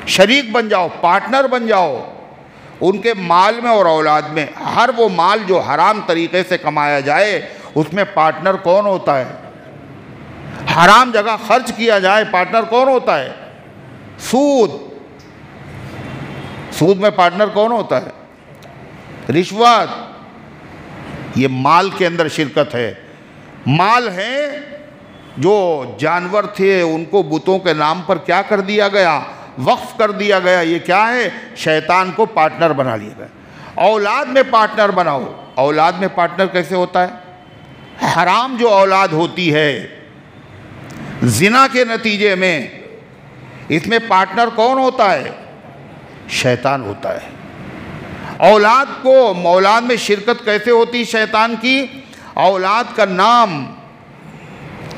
شریک بن جاؤ، پارٹنر بن جاؤ ان کے مال میں اور اولاد میں۔ ہر وہ مال جو حرام طریقے سے کمایا جائے اس میں پارٹنر کون ہوتا ہے؟ حرام جگہ خرچ کیا جائے پارٹنر کون ہوتا ہے؟ سود۔ سود میں پارٹنر کون ہوتا ہے؟ رشوت۔ یہ مال کے اندر شرکت ہے۔ مال ہیں جو جانور تھے ان کو بتوں کے نام پر کیا کر دیا گیا؟ وقف کر دیا گیا۔ یہ کیا ہے؟ شیطان کو پارٹنر بنا لیا گیا۔ اولاد میں پارٹنر بناؤ۔ اولاد میں پارٹنر کیسے ہوتا ہے؟ حرام جو اولاد ہوتی ہے زنا کے نتیجے میں، اس میں پارٹنر کون ہوتا ہے؟ شیطان ہوتا ہے۔ اولاد میں شرکت کیسے ہوتی شیطان کی؟ اولاد کا نام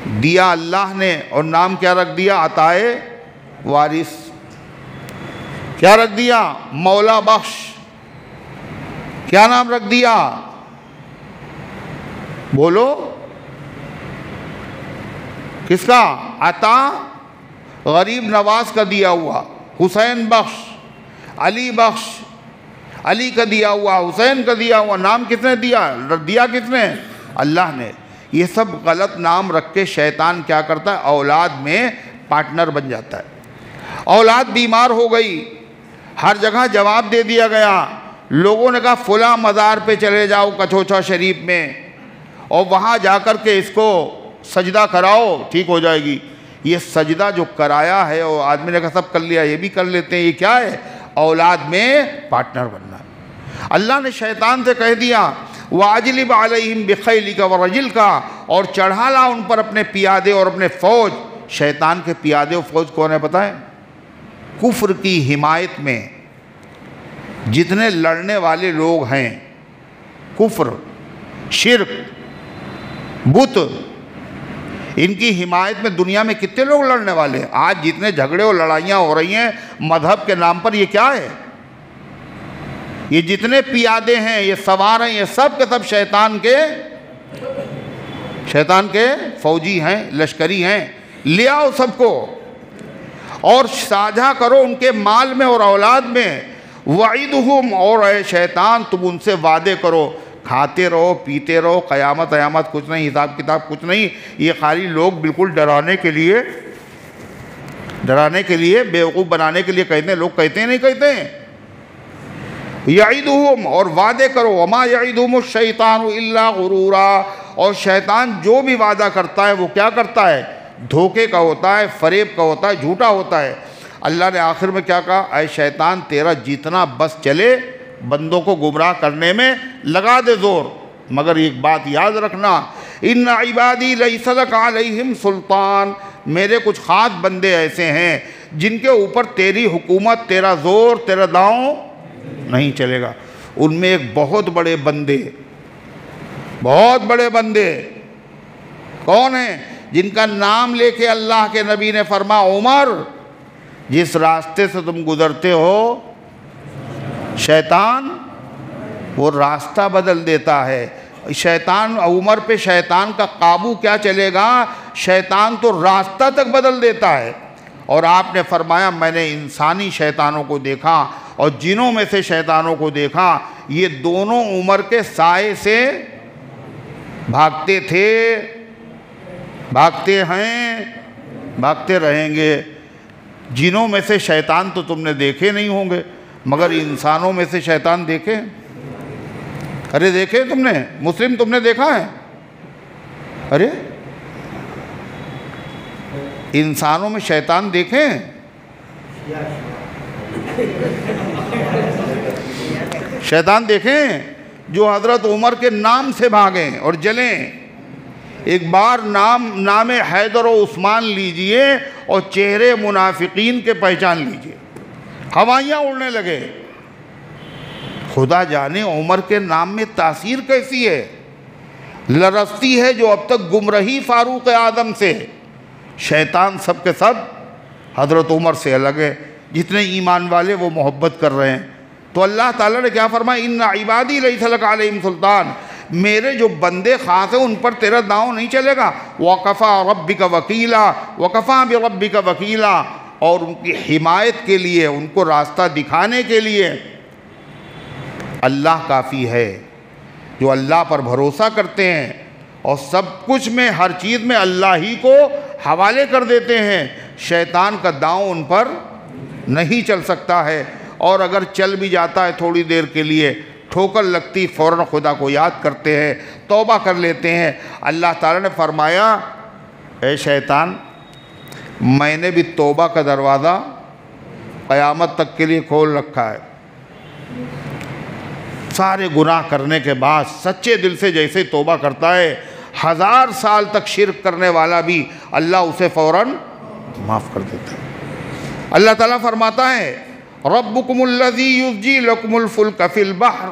دیا اللہ نے، اور نام کیا رکھ دیا؟ عطائے وارث۔ کیا رکھ دیا؟ مولا بخش۔ کیا نام رکھ دیا؟ بولو کس کا؟ عطا غریب نواز کا دیا ہوا، حسین بخش، علی بخش، علی کا دیا ہوا، حسین کا دیا ہوا۔ نام کس نے دیا؟ دیا کس نے؟ اللہ نے۔ یہ سب غلط نام رکھ کے شیطان کیا کرتا ہے؟ اولاد میں پارٹنر بن جاتا ہے۔ اولاد بیمار ہو گئی، ہر جگہ جواب دے دیا گیا۔ لوگوں نے کہا فلاں مزار پہ چلے جاؤ کچھوچا شریف میں، اور وہاں جا کر کے اس کو سجدہ کراؤ، ٹھیک ہو جائے گی۔ یہ سجدہ جو کرایا ہے اور آدمی نے کہا سب کر لیا، یہ بھی کر لیتے ہیں۔ یہ کیا ہے؟ اولاد میں پارٹنر بننا۔ اللہ نے شیطان سے کہہ دیا وَأَجْلِبْ عَلَيْهِمْ بِخَيْلِكَ وَرَجِلِكَ، اور چڑھا لا ان پر اپنے پیادے اور اپنے فوج۔ شیطان کے پیادے و فوج کون ہے پتہ ہے؟ کفر کی حمایت میں جتنے لڑنے والے لوگ ہیں، کفر، شرک، بت، ان کی حمایت میں دنیا میں کتنے لوگ لڑنے والے ہیں؟ آج جتنے جھگڑے اور لڑائیاں ہو رہی ہیں مذہب کے نام پر، یہ کیا ہے؟ یہ جتنے پیادے ہیں، یہ سوار ہیں، یہ سب کے سب شیطان کے فوجی ہیں، لشکری ہیں۔ لے آؤ سب کو اور ساجھا کرو ان کے مال میں اور اولاد میں۔ وعدہم، اور اے شیطان تم ان سے وعدے کرو، کھاتے رہو پیتے رہو، قیامت کچھ نہیں، حساب کتاب کچھ نہیں۔ یہ خالی لوگ بالکل ڈرانے کے لیے بیوقوف بنانے کے لیے کہتے ہیں۔ لوگ کہتے ہیں نہیں کہتے ہیں؟ یعدہم، اور وعدے کرو۔ وما یعدہم الشیطان الا غرورا، اور شیطان جو بھی وعدہ کرتا ہے وہ کیا کرتا ہے؟ دھوکے کا ہوتا ہے، فریب کا ہوتا ہے، جھوٹا ہوتا ہے۔ اللہ نے آخر میں کیا کہا؟ اے شیطان تیرا جتنا بس چلے بندوں کو گمراہ کرنے میں لگا دے زور، مگر ایک بات یاد رکھنا، ان عبادی لیس لک علیہم سلطان، میرے کچھ خاص بندے ایسے ہیں جن کے اوپر تیری حکومت، تیرا زور، تیرا داؤں نہیں چلے گا۔ ان میں ایک بہت بڑے بندے کون ہیں؟ جن کا نام لے کے اللہ کے نبی نے فرمایا عمر، جس راستے سے تم گزرتے ہو شیطان وہ راستہ بدل دیتا ہے۔ شیطان عمر پہ شیطان کا قابو کیا چلے گا؟ شیطان تو راستہ تک بدل دیتا ہے۔ اور آپ نے فرمایا میں نے انسانی شیطانوں کو دیکھا اور جنوں میں سے شیطانوں کو دیکھا، یہ دونوں عمر کے سائے سے بھاگتے تھے، بھاگتے ہیں، بھاگتے رہیں گے۔ جنوں میں سے شیطان تو تم نے دیکھے نہیں ہوں گے، مگر انسانوں میں سے شیطان دیکھے؟ ارے دیکھے تم نے؟ مسلم تم نے دیکھا ہے؟ ارے انسانوں میں شیطان دیکھیں، شیطان دیکھیں جو حضرت عمر کے نام سے بھاگیں اور جلیں۔ ایک بار نام حیدر و عثمان لیجئے اور چہرے منافقین کے پہچان لیجئے، ہوائیاں اڑنے لگے۔ خدا جانے عمر کے نام میں تاثیر کیسی ہے، لرزتی ہے جو اب تک گم رہی فاروق اعظم سے۔ شیطان سب کے سب حضرت عمر سے الگ ہے، جتنے ایمان والے وہ محبت کر رہے ہیں۔ تو اللہ تعالیٰ نے کیا فرمایا، ان عبادی لیس لک علیہم سلطان، میرے جو بندے خاص ہیں ان پر تیرا داؤں نہیں چلے گا۔ وَقَفَا رَبِّكَ وَكِيلًا وَقَفَا بِرَبِّكَ وَكِيلًا، اور ان کی حمایت کے لیے، ان کو راستہ دکھانے کے لیے اللہ کافی ہے۔ جو اللہ پر بھروسہ کرتے ہیں اور سب کچھ میں، ہر چیز میں اللہ ہی کو حوالے کر دیتے ہیں، شیطان کا داؤں ان پر نہیں چل سکتا ہے، اور اگر چل بھی جاتا ہے تھوڑی دیر کے لیے، ٹھوکر لگتی فوراً خدا کو یاد کرتے ہیں، توبہ کر لیتے ہیں۔ اللہ تعالیٰ نے فرمایا، اے شیطان، میں نے بھی توبہ کا دروازہ قیامت تک کے لیے کھول رکھا ہے۔ سارے گناہ کرنے کے بعد سچے دل سے جیسے توبہ کرتا ہے، 1000 سال تک شرک کرنے والا بھی اللہ اسے فوراً معاف کر دیتا ہے۔ اللہ تعالیٰ فرماتا ہے، ربکم الذی یزجی لکم الفلک فی البحر،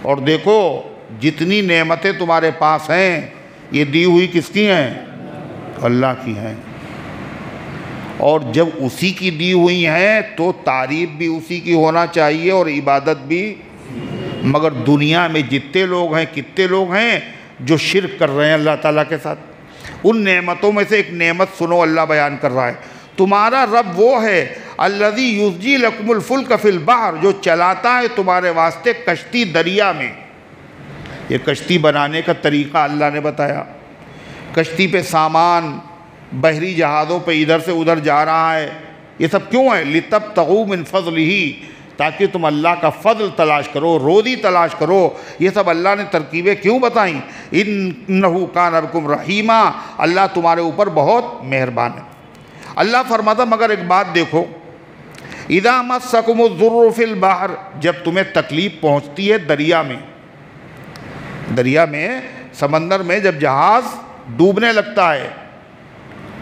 اور دیکھو جتنی نعمتیں تمہارے پاس ہیں یہ دی ہوئی کس کی ہیں؟ اللہ کی ہیں۔ اور جب اسی کی دی ہوئی ہیں تو تعریف بھی اسی کی ہونا چاہیے اور عبادت بھی۔ مگر دنیا میں جتنے لوگ ہیں، کتنے لوگ ہیں جو شرک کر رہے ہیں اللہ تعالیٰ کے ساتھ۔ ان نعمتوں میں سے ایک نعمت سنو، اللہ بیان کر رہا ہے، تمہارا رب وہ ہے الذی یزجی لکم الفلک فی البحر، جو چلاتا ہے تمہارے واسطے کشتی دریا میں۔ یہ کشتی بنانے کا طریقہ اللہ نے بتایا۔ کشتی پہ سامان بحری جہازوں پہ ادھر سے ادھر جا رہا ہے، یہ سب کیوں ہے؟ لِتَبْتَغُوا مِنْ فَضْلِهِ، تاکہ تم اللہ کا فضل تلاش کرو، روزی تلاش کرو۔ یہ سب اللہ نے ترکیبیں کیوں بتائیں؟ اِنَّهُ كَانَ بِكُمْ رَحِيمًا، اللہ تمہارے اوپر بہت مہربان ہے۔ اللہ فرماتا مگر ایک بات دیکھو، اِذَا مَسَّكُمُ الضُّرُّ فِي الْبَحْرِ، جب تمہیں تکلیف پہنچتی ہے دریا میں، دریا میں، سمندر میں جب جہاز ڈوبنے لگتا ہے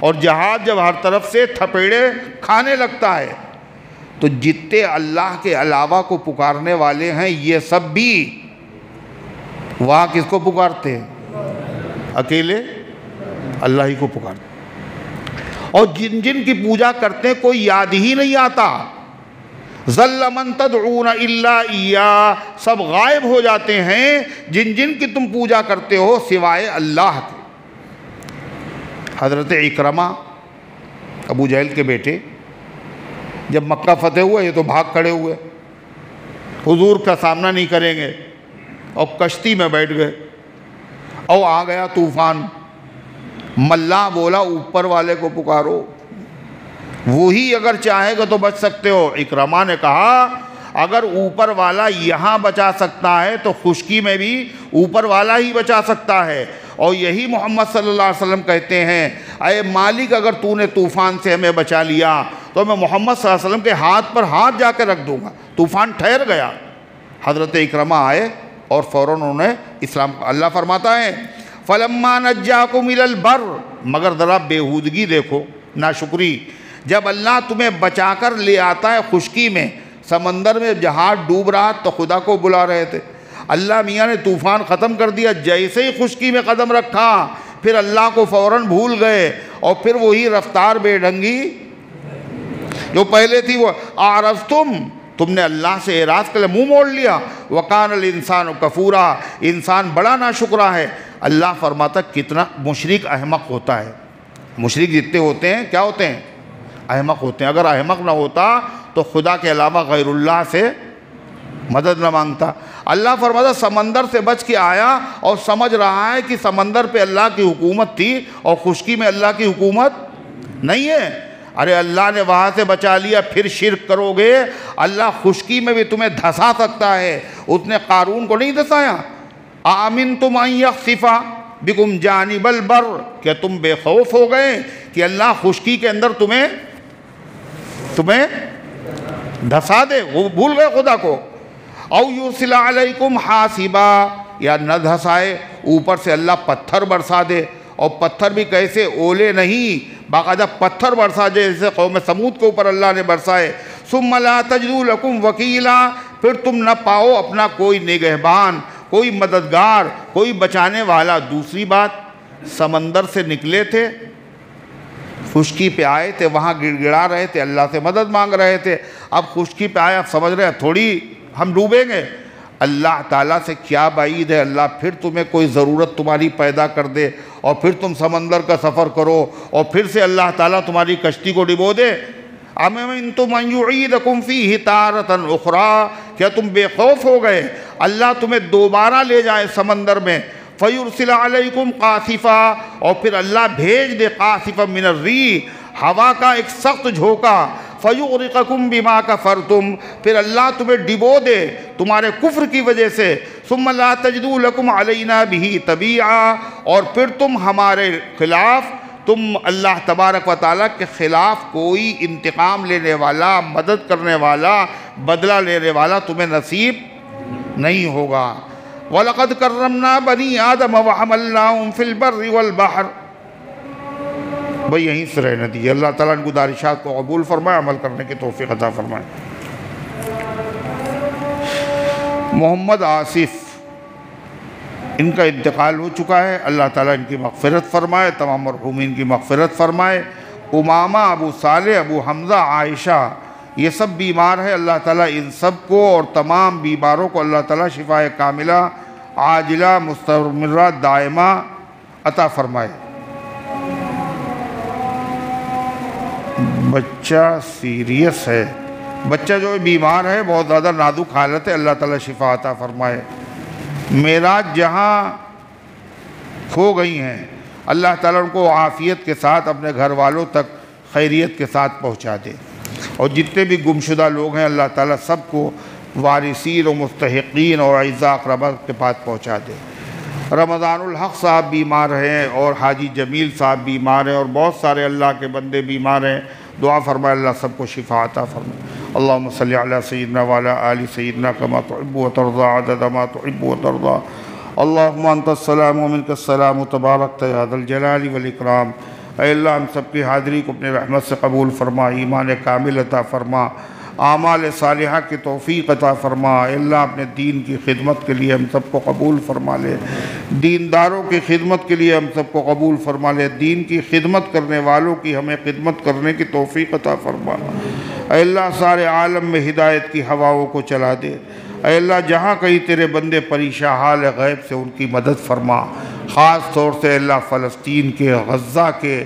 اور جہاز جب ہر طرف سے تھپیڑے کھانے لگتا ہے، تو جتنے اللہ کے علاوہ کو پکارنے والے ہیں یہ سب بھی وہاں کس کو پکارتے ہیں؟ اکیلے اللہ ہی کو پکارتے ہیں۔ اور جن جن کی پوجا کرتے ہیں کوئی یاد ہی نہیں آتا۔ ظل من تدعون الا ایاہ، سب غائب ہو جاتے ہیں جن جن کی تم پوجا کرتے ہو سوائے اللہ کے۔ حضرت اکرمہ ابو جہل کے بیٹے جب مکہ فتح ہوا، یہ تو بھاگ کھڑے ہوئے، حضور کا سامنا نہیں کریں گے، اور کشتی میں بیٹھ گئے، اور آ گیا طوفان۔ ملا بولا اوپر والے کو پکارو، وہی اگر چاہے گا تو بچ سکتے ہو۔ اکرمہ نے کہا اگر اوپر والا یہاں بچا سکتا ہے تو خشکی میں بھی اوپر والا ہی بچا سکتا ہے۔ اور یہی محمد صلی اللہ علیہ وسلم کہتے ہیں، اے مالک اگر تو نے طوفان سے ہمیں بچا لیا تو میں محمد صلی اللہ علیہ وسلم کے ہاتھ پر ہاتھ جا کے رکھ دوں گا۔ طوفان ٹھہر گیا، حضرت اکرمہ آئے اور فوراً انہوں نے اسلام۔ اللہ فرماتا ہے فَلَمَّا نَجَّاكُمْ إِلَى الْبَرِّ، مگر ذرا بےہودگی دیکھو، ناشکری۔ جب اللہ تمہیں بچا کر لے آتا ہے خشکی میں، سمندر میں جہاز ڈوب رہا تو خدا کو بلا رہے تھے، اللہ میاں نے طوفان ختم کر دیا، جیسے ہی خشکی میں قدم رکھا پھر اللہ کو فوراً بھول گئے، اور پھر وہی رفتار بے ڈھنگی جو پہلے تھی وہ اعرضتم، تم نے اللہ سے اعراض کر منہ موڑ لیا۔ وَقَانَ الْإِنسَانُ كَفُورًا، انسان بڑا ناشکرا ہے۔ اللہ فرماتا کتنا مشرک احمق ہوتا ہے۔ مشرک جتنے ہوتے ہیں کیا ہوتے ہیں؟ احمق ہوتے ہیں۔ اگر احمق نہ ہوتا تو خدا کے علاوہ غیر اللہ سے مدد نہ مانگتا۔ اللہ فرماتا سمندر سے بچ کے آیا اور سمجھ رہا ہے کہ سمندر پہ اللہ کی حکومت تھی اور خشکی میں اللہ کی حکومت نہیں ہے۔ ارے اللہ نے وہاں سے بچا لیا، پھر شرک کرو گے اللہ خشکی میں بھی تمہیں دھسا سکتا ہے۔ اس نے قارون کو نہیں دھسایا؟ آمنتم ان یخسف، بکم جانب البر، کہ تم بے خوف ہو گئے کہ اللہ خشکی کے اندر تمہیں دھسا دے، وہ بھول گئے خدا کو، او یرسل علیکم حاسبا، یا نہ دھسائے، اوپر سے اللہ پتھر برسا دے، اور پتھر بھی کیسے، اولے نہیں، باقاعدہ پتھر برسا دے جیسے قوم سمود کے اوپر اللہ نے برسائے، ثم لا تجدوا لکم وکیلا، پھر تم نہ پاؤ اپنا کوئی نگہبان، کوئی مددگار، کوئی بچانے والا۔ دوسری بات، سمندر سے نکلے تھے، خشکی پہ آئے تھے، وہاں گڑ گڑا رہے تھے، اللہ سے مدد مانگ رہے تھے، اب خشکی پہ آئے، اب سمجھ رہے ہیں تھوڑی ہم ڈوبیں گے، اللہ تعالیٰ سے کیا بعید ہے اللہ پھر تمہیں کوئی ضرورت تمہاری پیدا کر دے اور پھر تم سمندر کا سفر کرو اور پھر سے اللہ تعالیٰ تمہاری کشتی کو ڈبو دے۔ ام انتم ان یعیدکم فیہ تارۃ اخری، کیا تم بے خوف ہو گئے اللہ تمہیں دوبارہ لے جائے سمندر میں، فیرسل علیکم قاصفا، اور پھر اللہ بھیج دے قاصفا من الریح، ہوا کا ایک سخت جھونکا، فیغرقکم بما کفرتم، پھر اللہ تمہیں ڈبو دے تمہارے کفر کی وجہ سے، ثم لا تجدوا لکم علینا بہ تبیعا، اور پھر تم ہمارے خلاف، تم اللہ تبارک و تعالیٰ کے خلاف کوئی انتقام لینے والا، مدد کرنے والا، بدلہ لینے والا تمہیں نصیب نہیں ہوگا۔ وَلَقَدْ كَرَّمْنَا بَنِي آدَمَ وَحَمَلْنَاهُمْ فِي الْبَرِّ وَالْبَحْرِ، بھئی یہیں سے رہنے دیجیے، اللہ تعالیٰ ان گزارشات کو قبول فرمائے، عمل کرنے کی توفیق عطا فرمائے۔ محمد آصف، ان کا انتقال ہو چکا ہے، اللہ تعالیٰ ان کی مغفرت فرمائے، تمام مرحومین کی مغفرت فرمائے۔ امامہ، ابو صالح، ابو حمزہ، عائشہ، یہ سب بیمار ہیں، اللہ تعالیٰ ان سب کو اور تمام بیماروں کو اللہ تعالیٰ شفاء کاملہ عاجلہ مستمرہ دائمہ عطا فرمائے۔ بچہ سیریس ہے، بچہ جو بیمار ہے، بہت زیادہ نازک حالت ہے، اللہ تعالیٰ شفا عطا فرمائے۔ معراج جہاں کھو گئی ہیں، اللہ تعالیٰ ان کو عافیت کے ساتھ اپنے گھر والوں تک خیریت کے ساتھ پہنچا دے، اور جتنے بھی گمشدہ لوگ ہیں اللہ تعالیٰ سب کو وارثین و مستحقین اور اعزاء اقربا کے پاس پہنچا دے۔ رمضان الحق صاحب بیمار ہیں، اور حاجی جمیل صاحب بیمار ہیں، اور بہت سارے اللہ کے بندے بیمار ہیں، دعا فرمائے اللہ سب کو شفا عطا فرمائے۔ اللہم صلی علی سیدنا وعلی آل سیدنا کما تحب و ترضى عدد ما تحب و ترضى۔ اللہم انت السلام و منک السلام تبارکت یا ذا الجلال والاکرام۔ اے اللہ ہم سب کی حاضری کو اپنے رحمت سے قبول فرما، ایمان کامل عطا فرما، اعمال صالحہ کی توفیق عطا فرما۔ اے اللہ اپنے دین کی خدمت کے لیے ہم سب کو قبول فرما لے، دینداروں کی خدمت کے لیے ہم سب کو قبول فرما لے، دین کی خدمت کرنے والوں کی ہمیں خدمت کرنے کی توفیق عطا فرما۔ اے اللہ سارے عالم میں ہدایت کی ہواؤں کو چلا دے۔ اے اللہ جہاں کہیں تیرے بندے پریشان حال غیب سے ان کی مدد فرما، خاص طور سے اللہ فلسطین کے، غزہ کے،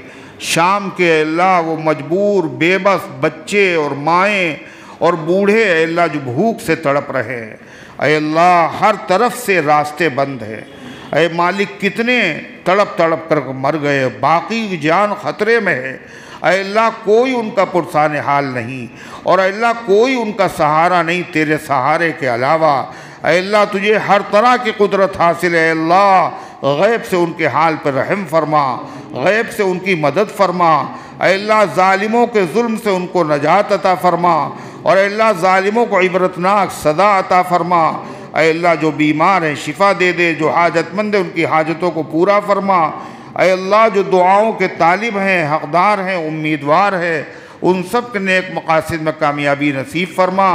شام کے، اے اللہ وہ مجبور بے بس بچے اور مائیں اور بوڑھے اے اللہ جو بھوک سے تڑپ رہے ہیں، اے اللہ ہر طرف سے راستے بند ہیں، اے مالک کتنے تڑپ تڑپ کر مر گئے، باقی جان خطرے میں ہے، اے اللہ کوئی ان کا پرسان حال نہیں، اور اے اللہ کوئی ان کا سہارا نہیں تیرے سہارے کے علاوہ۔ اے اللہ تجھے ہر طرح کی قدرت حاصل ہے، اے اللہ غیب سے ان کے حال پر رحم فرما، غیب سے ان کی مدد فرما، اے اللہ ظالموں کے ظلم سے ان کو نجات عطا فرما، اور اے اللہ ظالموں کو عبرتناک سزا عطا فرما۔ اے اللہ جو بیمار ہیں شفا دے دے، جو حاجت مند ہیں ان کی حاجتوں کو پورا فرما۔ اے اللہ جو دعاؤں کے طالب ہیں، حقدار ہیں، امیدوار ہیں، ان سب کے نیک مقاصد میں کامیابی نصیب فرما۔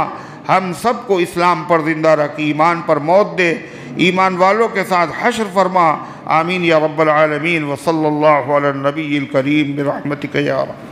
ہم سب کو اسلام پر زندہ رکھ، ایمان پر موت دے، ایمان والوں کے ساتھ حشر فرما۔ آمین یا رب العالمین، وصلی اللہ علی النبی الکریم برحمتک یا رب۔